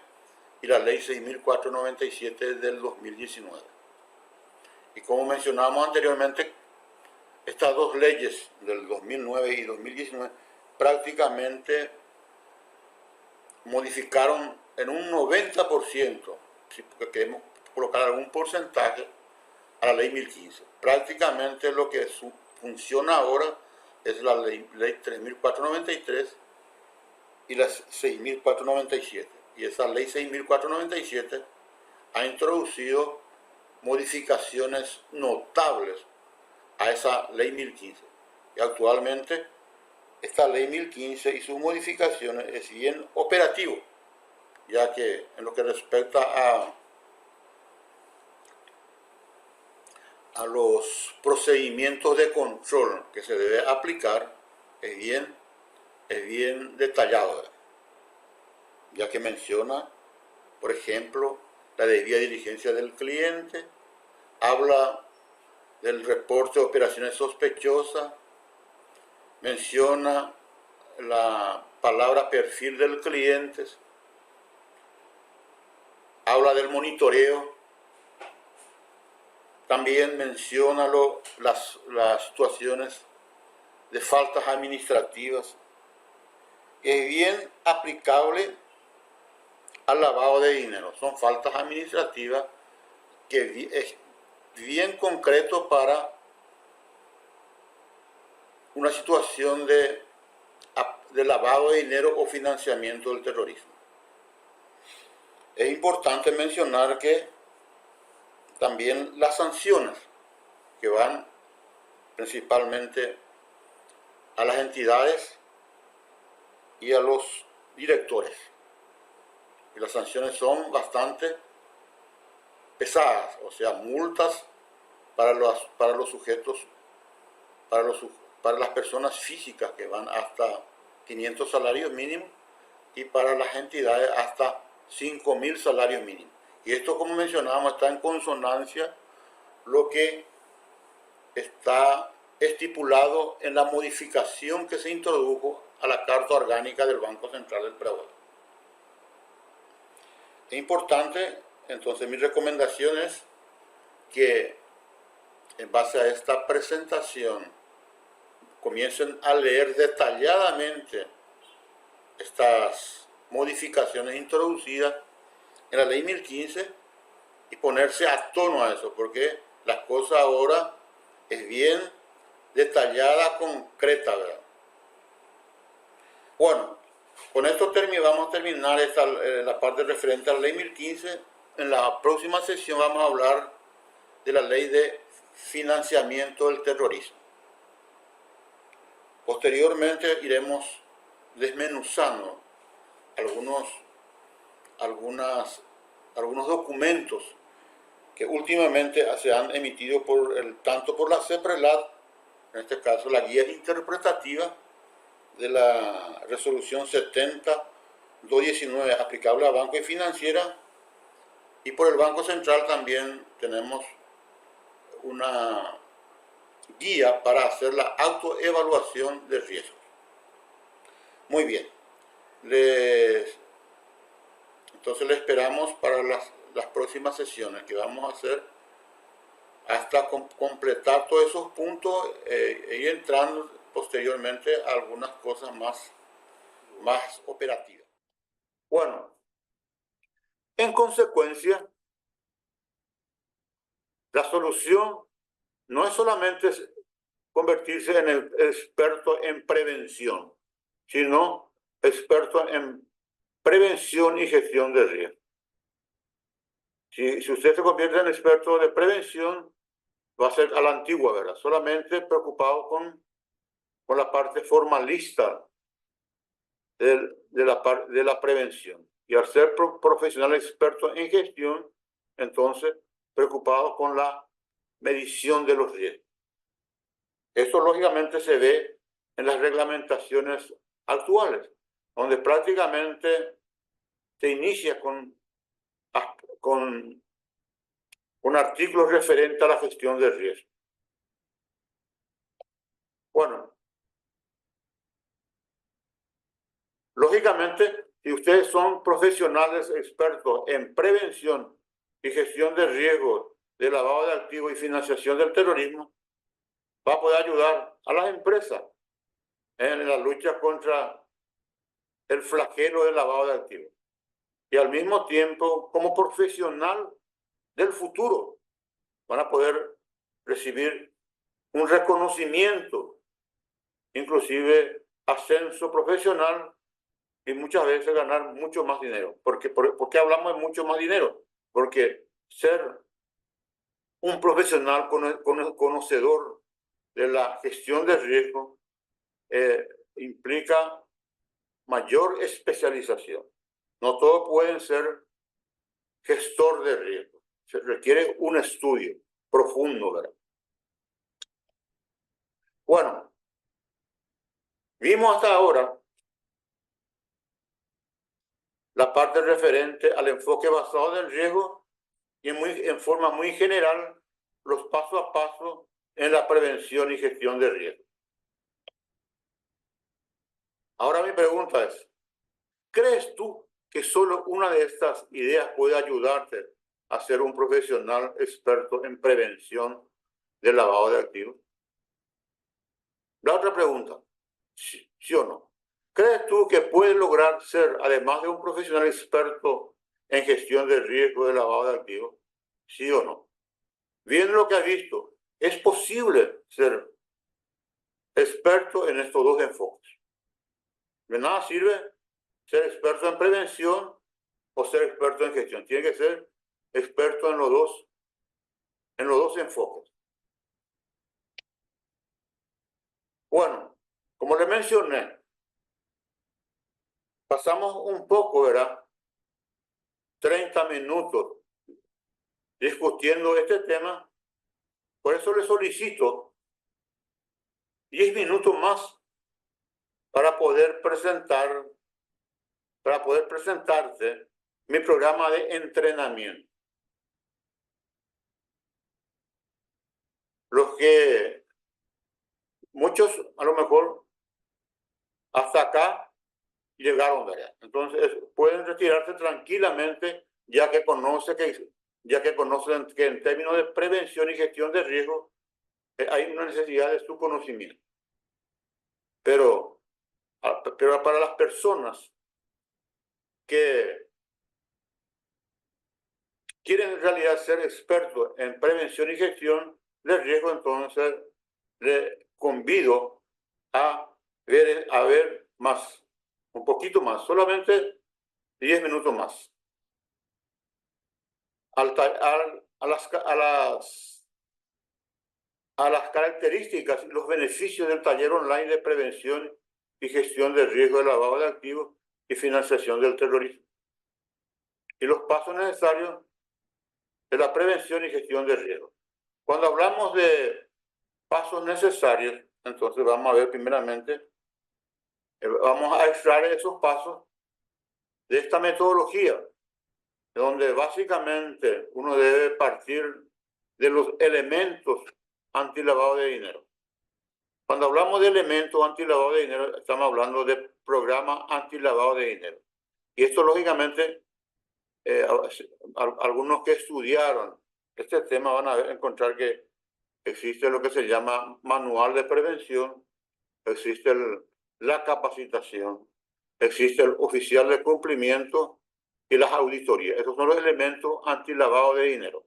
y la ley 6497 del 2019. Y como mencionamos anteriormente, estas dos leyes del 2009 y 2019 prácticamente modificaron en un 90%, si queremos colocar algún porcentaje, a la ley 1015. Prácticamente lo que funciona ahora es la ley 3493 y la 6497. Y esa ley 6497 ha introducido modificaciones notables a esa ley 1015. Y actualmente esta ley 1015 y sus modificaciones es bien operativo, ya que en lo que respecta a los procedimientos de control que se debe aplicar es bien detallado, ya que menciona, por ejemplo, la debida diligencia del cliente, habla del reporte de operaciones sospechosas, menciona la palabra perfil del cliente, habla del monitoreo, también menciona las situaciones de faltas administrativas. Es bien aplicable al lavado de dinero. Son faltas administrativas que es bien concreto para una situación de lavado de dinero o financiamiento del terrorismo. Es importante mencionar que también las sanciones que van principalmente a las entidades y a los directores. Y las sanciones son bastante pesadas, o sea, multas para los sujetos, para las personas físicas que van hasta 500 salarios mínimos y para las entidades hasta 5.000 salarios mínimos. Y esto, como mencionábamos, está en consonancia lo que está estipulado en la modificación que se introdujo a la Carta Orgánica del Banco Central del Paraguay. Es importante, entonces, mi recomendación es que en base a esta presentación comiencen a leer detalladamente estas modificaciones introducidas en la ley 1015 y ponerse a tono a eso, porque la cosa ahora es bien detallada, concreta, ¿verdad? Bueno, con esto vamos a terminar la parte referente a la ley 1015. En la próxima sesión vamos a hablar de la ley de financiamiento del terrorismo. Posteriormente iremos desmenuzando algunos documentos que últimamente se han emitido tanto por la CEPRELAT, en este caso la guía interpretativa de la resolución 70-219 aplicable a banco y financiera, y por el Banco Central también tenemos una guía para hacer la autoevaluación de riesgos. Muy bien, entonces le esperamos para las próximas sesiones que vamos a hacer hasta completar todos esos puntos y entrando posteriormente a algunas cosas más operativas. Bueno, en consecuencia, la solución no es solamente convertirse en el experto en prevención, sino experto en prevención y gestión de riesgo. Si usted se convierte en experto de prevención, va a ser a la antigua, ¿verdad? Solamente preocupado con la parte formalista de la prevención. Y al ser profesionales expertos en gestión, entonces preocupados con la medición de los riesgos. Eso lógicamente se ve en las reglamentaciones actuales, donde prácticamente se inicia con artículos referentes a la gestión de riesgo. Bueno, lógicamente, si ustedes son profesionales expertos en prevención y gestión de riesgos de lavado de activos y financiación del terrorismo, va a poder ayudar a las empresas en la lucha contra el flagelo del lavado de activos. Y al mismo tiempo, como profesional del futuro, van a poder recibir un reconocimiento, inclusive ascenso profesional y muchas veces ganar mucho más dinero. ¿Por qué hablamos de mucho más dinero? Porque ser un profesional conocedor de la gestión de riesgo implica mayor especialización. No todos pueden ser gestor de riesgo. Se requiere un estudio profundo, ¿verdad? Bueno, vimos hasta ahora la parte referente al enfoque basado en el riesgo y en forma muy general los pasos a paso en la prevención y gestión de riesgo. Ahora mi pregunta es, ¿crees tú que solo una de estas ideas puede ayudarte a ser un profesional experto en prevención del lavado de activos? La otra pregunta, ¿sí o no? ¿Crees tú que puedes lograr ser, además de un profesional experto en gestión de riesgo de lavado de activos? ¿Sí o no? Viendo lo que has visto, es posible ser experto en estos dos enfoques. De nada sirve ser experto en prevención o ser experto en gestión. Tiene que ser experto en los dos enfoques. Bueno, como le mencioné, pasamos un poco, ¿verdad? 30 minutos discutiendo este tema. Por eso le solicito 10 minutos más para poder presentarte mi programa de entrenamiento. Los que muchos a lo mejor hasta acá llegaron, ¿verdad? Entonces pueden retirarse tranquilamente ya que conocen que en términos de prevención y gestión de riesgo hay una necesidad de su conocimiento. Pero para las personas que quieren en realidad ser expertos en prevención y gestión de riesgo, entonces le convido a ver más, un poquito más, solamente 10 minutos más. A las características y los beneficios del taller online de prevención y gestión de riesgo de lavado de activos y financiación del terrorismo. Y los pasos necesarios de la prevención y gestión de riesgo. Cuando hablamos de pasos necesarios, entonces vamos a ver primeramente, vamos a extraer esos pasos de esta metodología, donde básicamente uno debe partir de los elementos antilavado de dinero. Cuando hablamos de elementos antilavado de dinero, estamos hablando de programa antilavado de dinero. Y esto lógicamente, algunos que estudiaron este tema van a encontrar que existe lo que se llama manual de prevención, existe la capacitación, existe el oficial de cumplimiento y las auditorías. Esos son los elementos antilavado de dinero.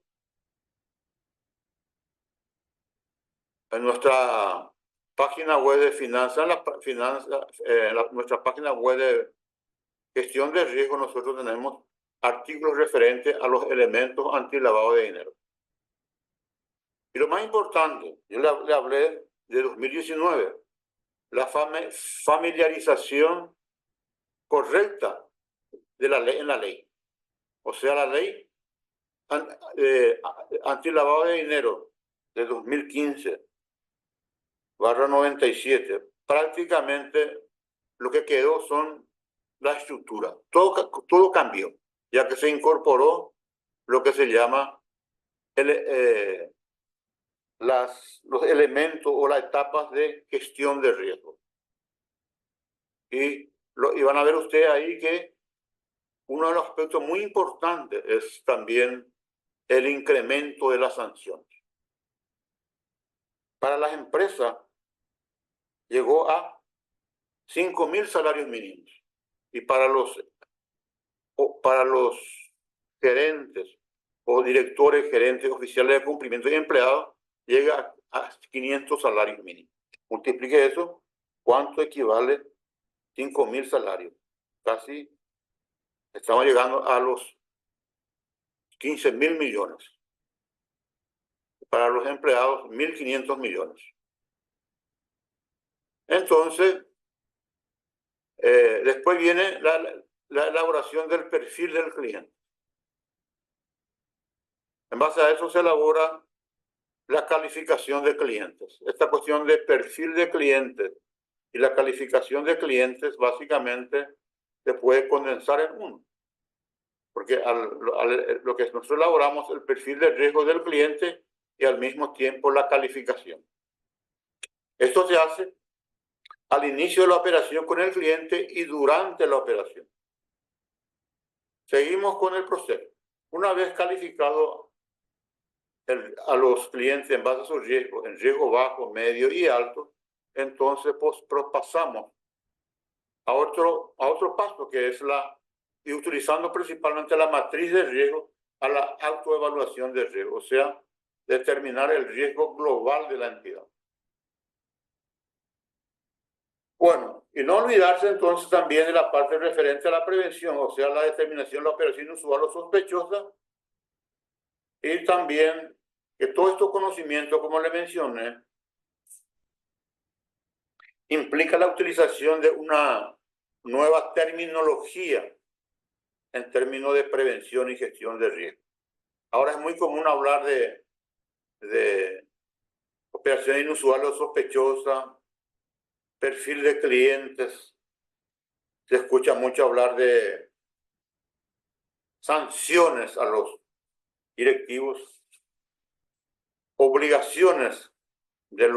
En nuestra página web de finanzas, nuestra página web de gestión de riesgo, nosotros tenemos artículos referentes a los elementos antilavado de dinero. Y lo más importante, yo le hablé de 2019, la familiarización correcta de la ley, en la ley. O sea, la ley antilavado de dinero de 2015/97, prácticamente lo que quedó son la estructura. Todo cambió, ya que se incorporó lo que se llama los elementos o las etapas de gestión de riesgo. Y van a ver ustedes ahí que uno de los aspectos muy importantes es también el incremento de las sanciones. Para las empresas llegó a 5.000 salarios mínimos y para los gerentes o directores, gerentes, oficiales de cumplimiento y empleados llega a 500 salarios mínimos. Multiplique eso, ¿cuánto equivale 5.000 salarios? Casi estamos llegando a los 15.000 millones. Para los empleados, 1.500 millones. Entonces, después viene la elaboración del perfil del cliente. En base a eso se elabora la calificación de clientes. Esta cuestión de perfil de clientes y la calificación de clientes básicamente se puede condensar en uno. Porque lo que nosotros elaboramos el perfil de riesgo del cliente y al mismo tiempo la calificación. Esto se hace al inicio de la operación con el cliente y durante la operación. Seguimos con el proceso. Una vez calificado a los clientes en base a su riesgo, en riesgo bajo, medio y alto, entonces pasamos a otro paso, que es y utilizando principalmente la matriz de riesgo, a la autoevaluación de riesgo, o sea, determinar el riesgo global de la entidad. Bueno, y no olvidarse entonces también de la parte referente a la prevención, o sea, la determinación de la operación inusual o sospechosa, y también que todos estos conocimientos, como le mencioné, implica la utilización de una nueva terminología en términos de prevención y gestión de riesgo. Ahora es muy común hablar de operación inusual o sospechosa, perfil de clientes. Se escucha mucho hablar de sanciones a los directivos, obligaciones de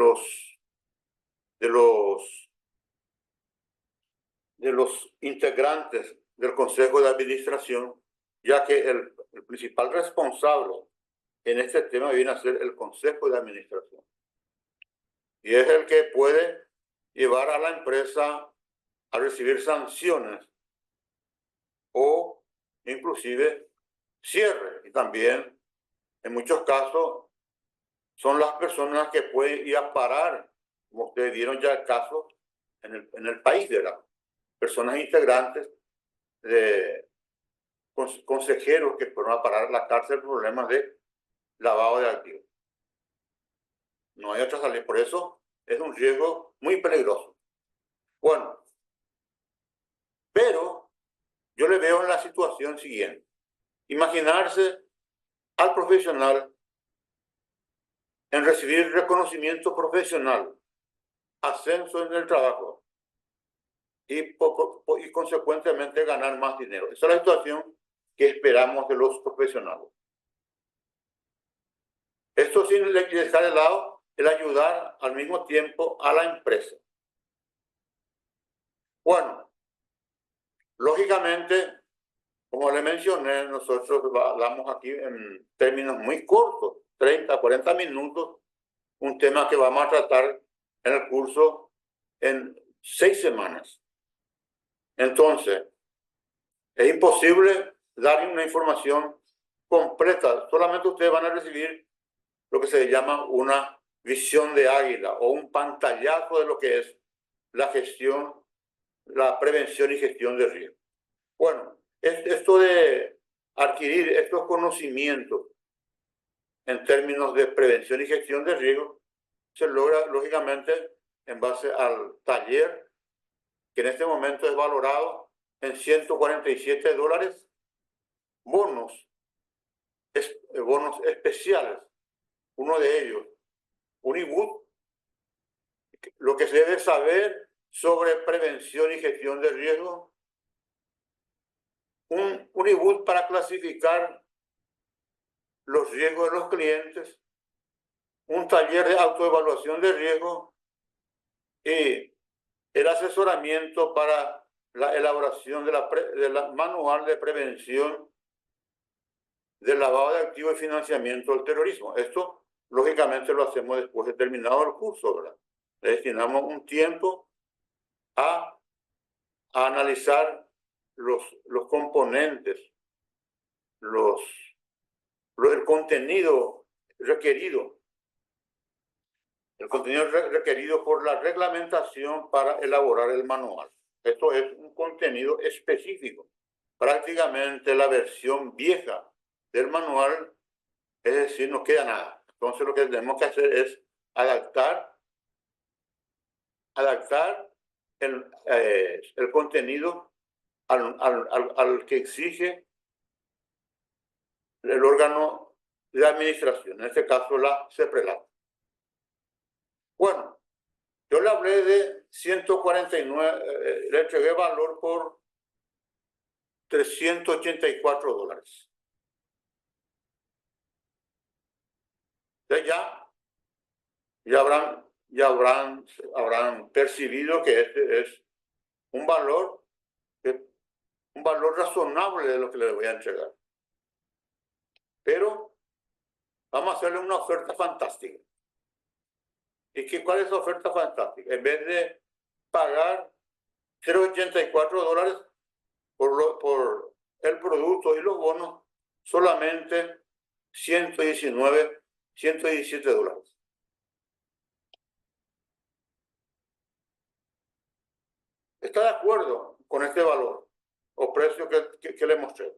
los integrantes del Consejo de Administración, ya que el principal responsable en este tema viene a ser el Consejo de Administración. Y es el que puede llevar a la empresa a recibir sanciones o inclusive cierre. Y también, en muchos casos, son las personas que pueden ir a parar, como ustedes vieron ya el caso en el país, de las personas integrantes de consejeros que fueron a parar a la cárcel por problemas de lavado de activos. No hay otra salida, por eso es un riesgo muy peligroso. Bueno, pero yo le veo en la situación siguiente. Imaginarse al profesional en recibir reconocimiento profesional, ascenso en el trabajo y consecuentemente ganar más dinero. Esa es la situación que esperamos de los profesionales. Esto sin dejar de lado el ayudar al mismo tiempo a la empresa. Bueno, lógicamente, como le mencioné, nosotros hablamos aquí en términos muy cortos, 30, 40 minutos, un tema que vamos a tratar en el curso en 6 semanas. Entonces, es imposible dar una información completa. Solamente ustedes van a recibir lo que se llama una visión de águila o un pantallazo de lo que es la gestión, la prevención y gestión de riesgo. Bueno, esto de adquirir estos conocimientos en términos de prevención y gestión de riesgo se logra lógicamente en base al taller que en este momento es valorado en $147 bonos, bonos especiales. Uno de ellos, un ebook, lo que se debe saber sobre prevención y gestión de riesgo. Un ebook para clasificar los riesgos de los clientes, un taller de autoevaluación de riesgo y el asesoramiento para la elaboración de la manual de prevención del lavado de activos y financiamiento del terrorismo. Esto, lógicamente, lo hacemos después de terminado el curso, ¿verdad? Le destinamos un tiempo a analizar los componentes, el contenido requerido. El contenido requerido por la reglamentación para elaborar el manual. Esto es un contenido específico. Prácticamente la versión vieja del manual, es decir, no queda nada. Entonces lo que tenemos que hacer es adaptar el contenido al que exige el órgano de administración, en este caso la CEPRELAT. Bueno, yo le hablé de 149, le entregué valor por $384. Entonces habrán percibido que este es un valor razonable de lo que le voy a entregar. Pero vamos a hacerle una oferta fantástica. ¿Y cuál es la oferta fantástica? En vez de pagar $0.84 por el producto y los bonos, solamente $117. ¿Está de acuerdo con este valor o precio que le mostré?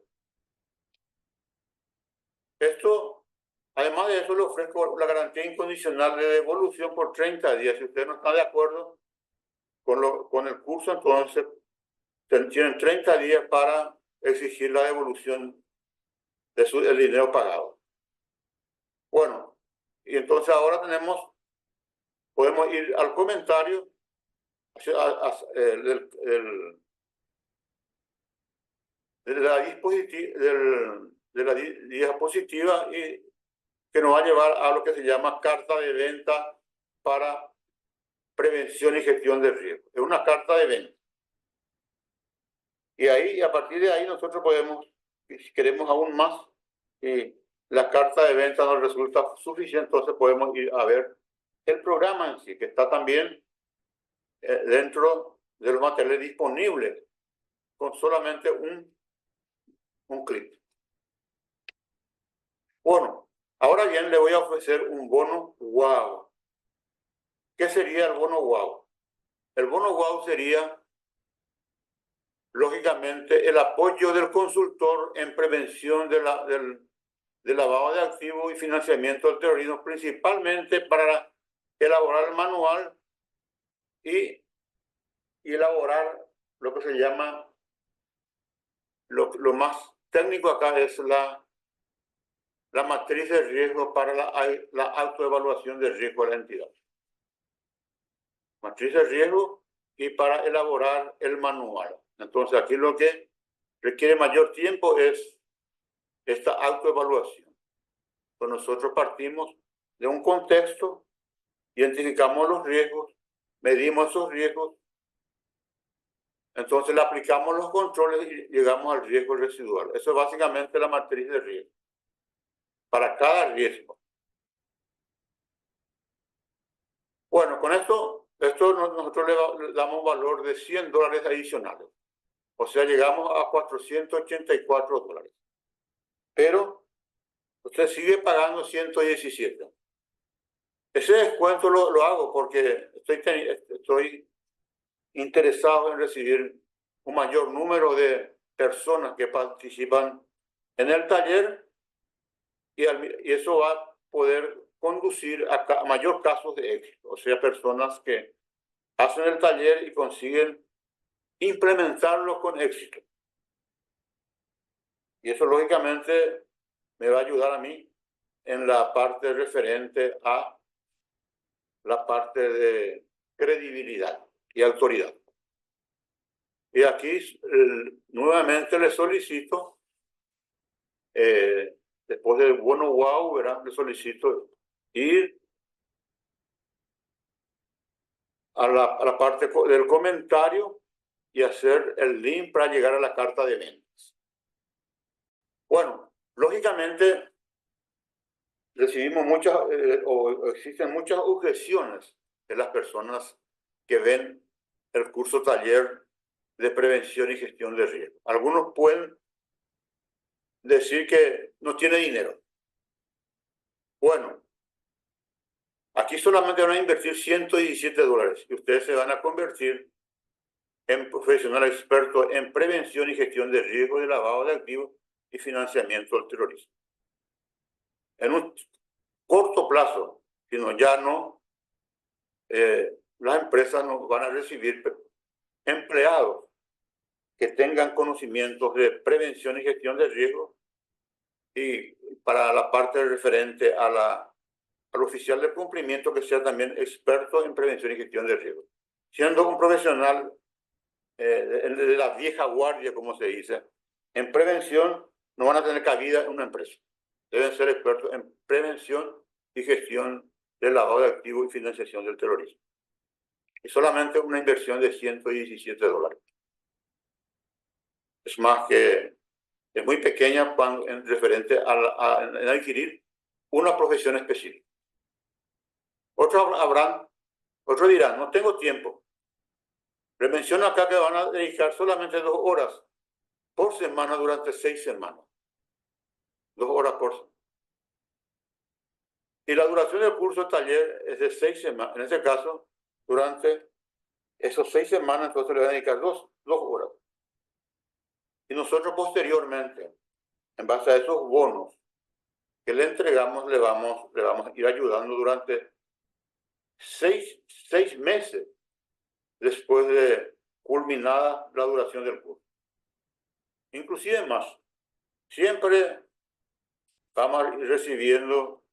Esto, además de eso, le ofrezco la garantía incondicional de devolución por 30 días. Si usted no está de acuerdo con el curso, entonces tienen 30 días para exigir la devolución del dinero pagado. Bueno, y entonces ahora podemos ir al comentario de la diapositiva y que nos va a llevar a lo que se llama carta de venta para prevención y gestión de riesgo. Es una carta de venta. Y a partir de ahí nosotros podemos, si queremos aún más, y la carta de venta nos resulta suficiente, entonces podemos ir a ver el programa en sí, que está también dentro de los materiales disponibles, con solamente un clic. Bueno, ahora bien le voy a ofrecer un bono wow. ¿Qué sería el bono wow? El bono wow sería, lógicamente, el apoyo del consultor en prevención del lavado de activos y financiamiento del terrorismo, principalmente para elaborar el manual y elaborar lo que se llama, lo más técnico acá es la matriz de riesgo para la autoevaluación de riesgo de la entidad. Matriz de riesgo y para elaborar el manual. Entonces aquí lo que requiere mayor tiempo es esta autoevaluación. Pues nosotros partimos de un contexto, identificamos los riesgos, medimos esos riesgos, entonces le aplicamos los controles y llegamos al riesgo residual. Eso es básicamente la matriz de riesgo. Para cada riesgo. Bueno, con esto nosotros le damos un valor de $100 adicionales. O sea, llegamos a $484. Pero usted sigue pagando 117. Ese descuento lo hago porque estoy interesado en recibir un mayor número de personas que participan en el taller y eso va a poder conducir a mayor casos de éxito. O sea, personas que hacen el taller y consiguen implementarlo con éxito. Y eso lógicamente me va a ayudar a mí en la parte referente a la parte de credibilidad y autoridad. Y aquí nuevamente le solicito, después del bono wow, ¿verdad? Le solicito ir a la parte del comentario y hacer el link para llegar a la carta de ventas. Bueno, lógicamente recibimos muchas o existen muchas objeciones de las personas que ven el curso taller de prevención y gestión de riesgo. Algunos pueden decir que no tiene dinero. Bueno, aquí solamente van a invertir $117 y ustedes se van a convertir en profesional experto en prevención y gestión de riesgo de lavado de activos y financiamiento del terrorismo. En un corto plazo, sino ya no, las empresas nos van a recibir empleados que tengan conocimientos de prevención y gestión de riesgo, y para la parte referente al oficial de cumplimiento que sea también experto en prevención y gestión de riesgo. Siendo un profesional de la vieja guardia, como se dice, en prevención no van a tener cabida en una empresa. Deben ser expertos en prevención y gestión del lavado de activos y financiación del terrorismo. Y solamente una inversión de $117. Es más que es muy pequeña en referente en adquirir una profesión específica. Otros dirán, no tengo tiempo. Les menciono acá que van a dedicar solamente 2 horas por semana durante 6 semanas. 2 horas por semana. Y la duración del curso de taller es de 6 semanas. En ese caso, durante esos 6 semanas, entonces le van a dedicar 2 horas. Y nosotros posteriormente, en base a esos bonos que le entregamos, le vamos a ir ayudando durante 6 meses después de culminada la duración del curso. Inclusive más. Siempre vamos a ir recibiendo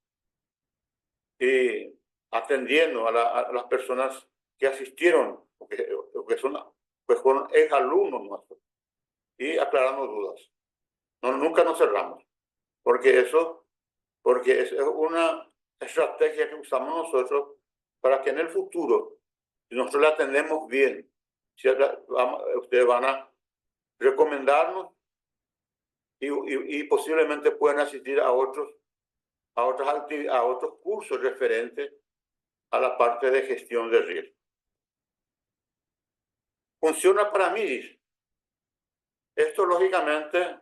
y atendiendo a las personas que asistieron, que son, pues fueron exalumnos nuestros, y aclarando dudas. Nunca nos cerramos, porque es una estrategia que usamos nosotros para que en el futuro, si nosotros la atendemos bien, ustedes van a recomendarnos y posiblemente puedan asistir a otros cursos referentes a la parte de gestión de riesgo. Funciona para mí. Esto lógicamente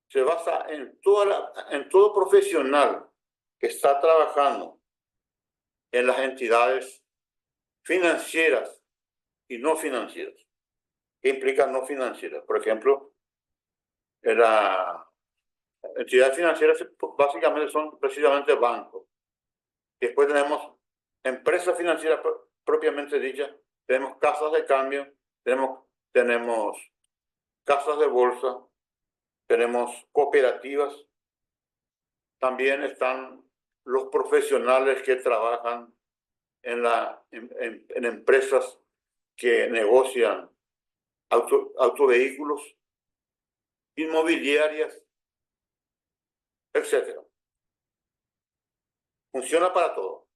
se basa en todo profesional que está trabajando en las entidades financieras y no financieras. ¿Qué implica no financieras? Por ejemplo, las entidades financieras básicamente son precisamente bancos. Después tenemos empresas financieras propiamente dichas, tenemos casas de cambio, tenemos casas de bolsa, tenemos cooperativas, también están los profesionales que trabajan en empresas que negocian autovehículos, inmobiliarias, etc. Funciona para todo.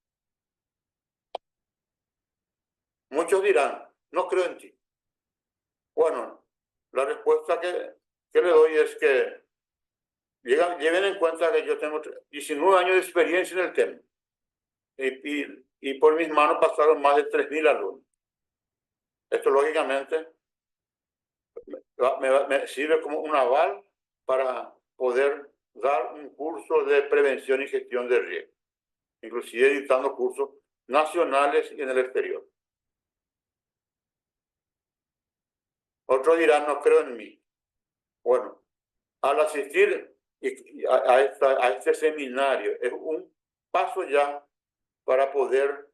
Muchos dirán, no creo en ti. Bueno, la respuesta que le doy es que lleven en cuenta que yo tengo 19 años de experiencia en el tema y por mis manos pasaron más de 3.000 alumnos. Esto lógicamente me sirve como un aval para poder dar un curso de prevención y gestión de riesgo, inclusive dictando cursos nacionales y en el exterior. Otros dirán, no creo en mí. Bueno, al asistir a este seminario es un paso ya para poder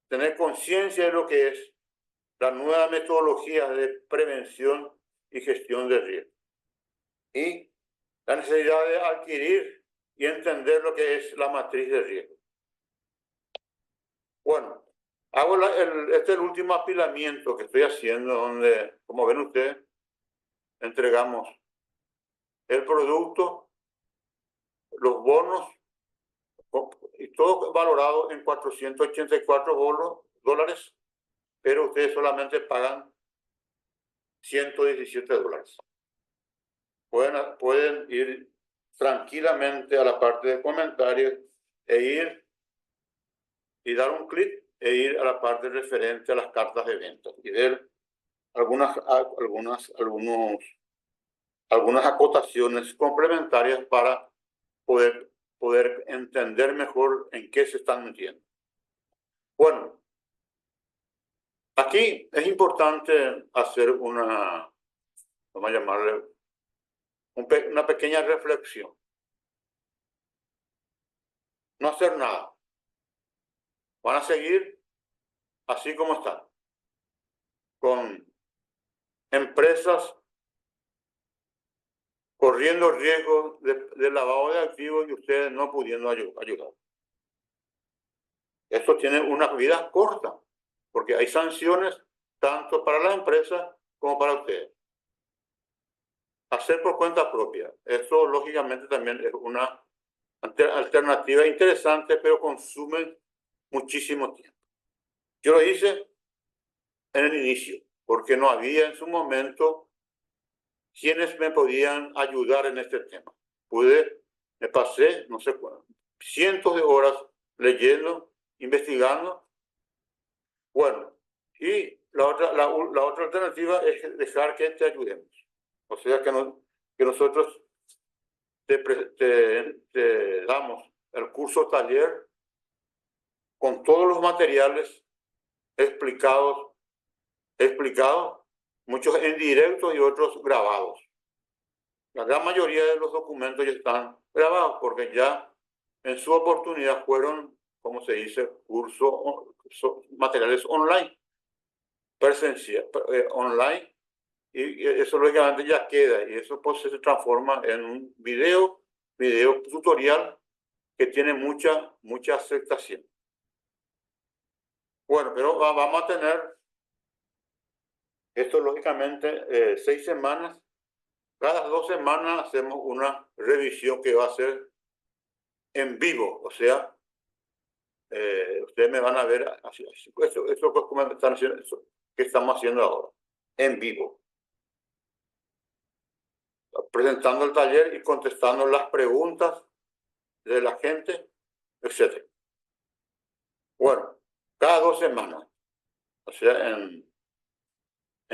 tener conciencia de lo que es la nueva metodología de prevención y gestión de riesgo. Y la necesidad de adquirir y entender lo que es la matriz de riesgo. Bueno, hago este es el último apilamiento que estoy haciendo, donde, como ven ustedes, entregamos el producto, los bonos, y todo valorado en 484 dólares, pero ustedes solamente pagan 117 dólares. Pueden ir tranquilamente a la parte de comentarios e ir y dar un clic e ir a la parte referente a las cartas de venta y ver algunas acotaciones complementarias para poder entender mejor en qué se están metiendo. Bueno, aquí es importante hacer vamos a llamarle, una pequeña reflexión. No hacer nada. Van a seguir así como están, con empresas corriendo riesgo de lavado de activos y ustedes no pudiendo ayudar. Esto tiene una vida corta, porque hay sanciones tanto para la empresa como para ustedes. Hacer por cuenta propia. Esto lógicamente también es una alternativa interesante, pero consume muchísimo tiempo. Yo lo hice en el inicio, porque no había en su momento quienes me podían ayudar en este tema. Me pasé, no sé cuánto, cientos de horas leyendo, investigando. Bueno, y la otra alternativa es dejar que te ayudemos. O sea, que nosotros te damos el curso taller con todos los materiales explicados, muchos en directo y otros grabados. La gran mayoría de los documentos ya están grabados porque ya en su oportunidad fueron, como se dice, materiales online, presencial, online, y eso lógicamente ya queda y eso pues se transforma en un video tutorial que tiene mucha aceptación. Bueno, pero vamos a tener esto lógicamente 6 semanas. Cada 2 semanas hacemos una revisión que va a ser en vivo, o sea, ustedes me van a ver así, eso como están haciendo, eso que estamos haciendo ahora, en vivo, presentando el taller y contestando las preguntas de la gente, etc. Bueno, cada 2 semanas, o sea, en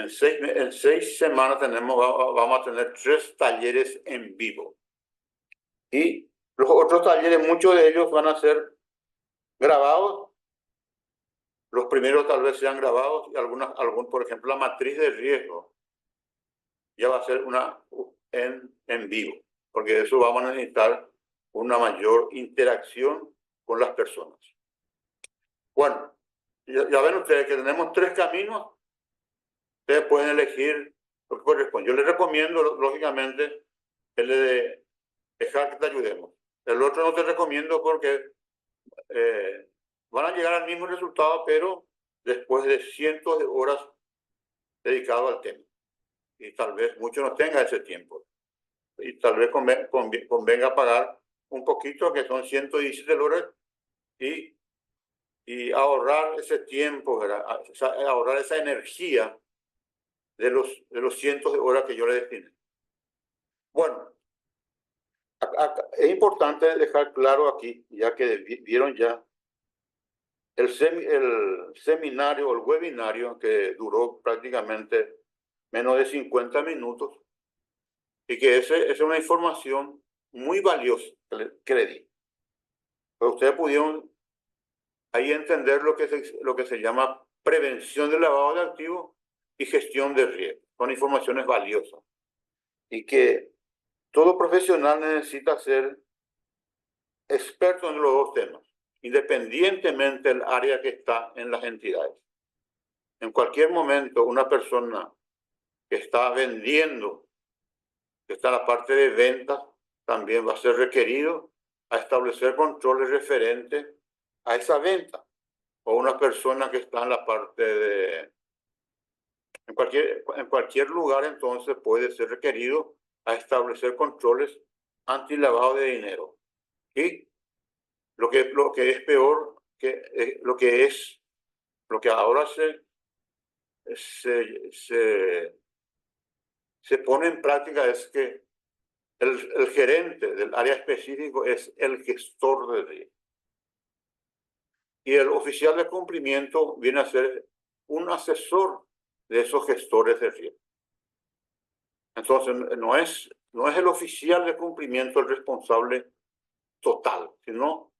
6 semanas vamos a tener 3 talleres en vivo. Y los otros talleres, muchos de ellos van a ser grabados. Los primeros tal vez sean grabados y por ejemplo, la matriz de riesgo ya va a ser en vivo, porque de eso vamos a necesitar una mayor interacción con las personas. Bueno, ya ven ustedes que tenemos 3 caminos. Ustedes pueden elegir lo que corresponde. Yo les recomiendo, lógicamente, el de dejar que te ayudemos. El otro no te recomiendo porque van a llegar al mismo resultado, pero después de cientos de horas dedicadas al tema. Y tal vez muchos no tengan ese tiempo. Y tal vez convenga pagar un poquito, que son 117 dólares, y ahorrar ese tiempo, ¿verdad? Ahorrar esa energía de los cientos de horas que yo le destiné. Bueno, es importante dejar claro aquí, ya que vieron ya el seminario o el webinario que duró prácticamente menos de 50 minutos y que es una información muy valiosa que le di. Pero ustedes pudieron ahí entender lo que se llama prevención del lavado de activos y gestión de riesgo. Son informaciones valiosas y que todo profesional necesita ser experto en los 2 temas, independientemente del área que está en las entidades. En cualquier momento, una persona que está vendiendo, que está en la parte de ventas, también va a ser requerido a establecer controles referentes a esa venta. O una persona que está en la parte de... En cualquier lugar, entonces, puede ser requerido a establecer controles anti-lavado de dinero. Y lo que es peor, lo que ahora se pone en práctica es que el gerente del área específico es el gestor de riesgo. Y el oficial de cumplimiento viene a ser un asesor de esos gestores de riesgo. Entonces, no es el oficial de cumplimiento el responsable total, sino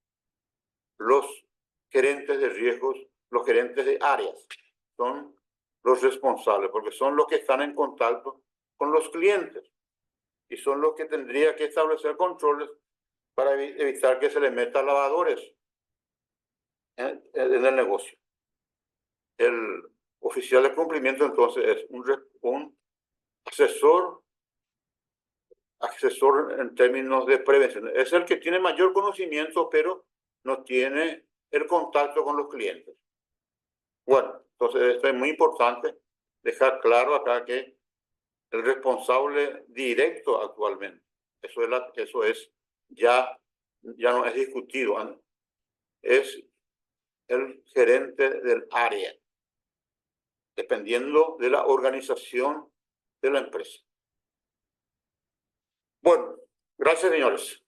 los gerentes de riesgos, los gerentes de áreas, son los responsables, porque son los que están en contacto con los clientes y son los que tendrían que establecer controles para evitar que se les meta lavadores en el negocio. El oficial de cumplimiento entonces es un asesor en términos de prevención. Es el que tiene mayor conocimiento, pero no tiene el contacto con los clientes. Bueno, entonces esto es muy importante dejar claro acá que el responsable directo actualmente, eso es ya no es discutido, es el gerente del área, dependiendo de la organización de la empresa. Bueno, gracias, señores.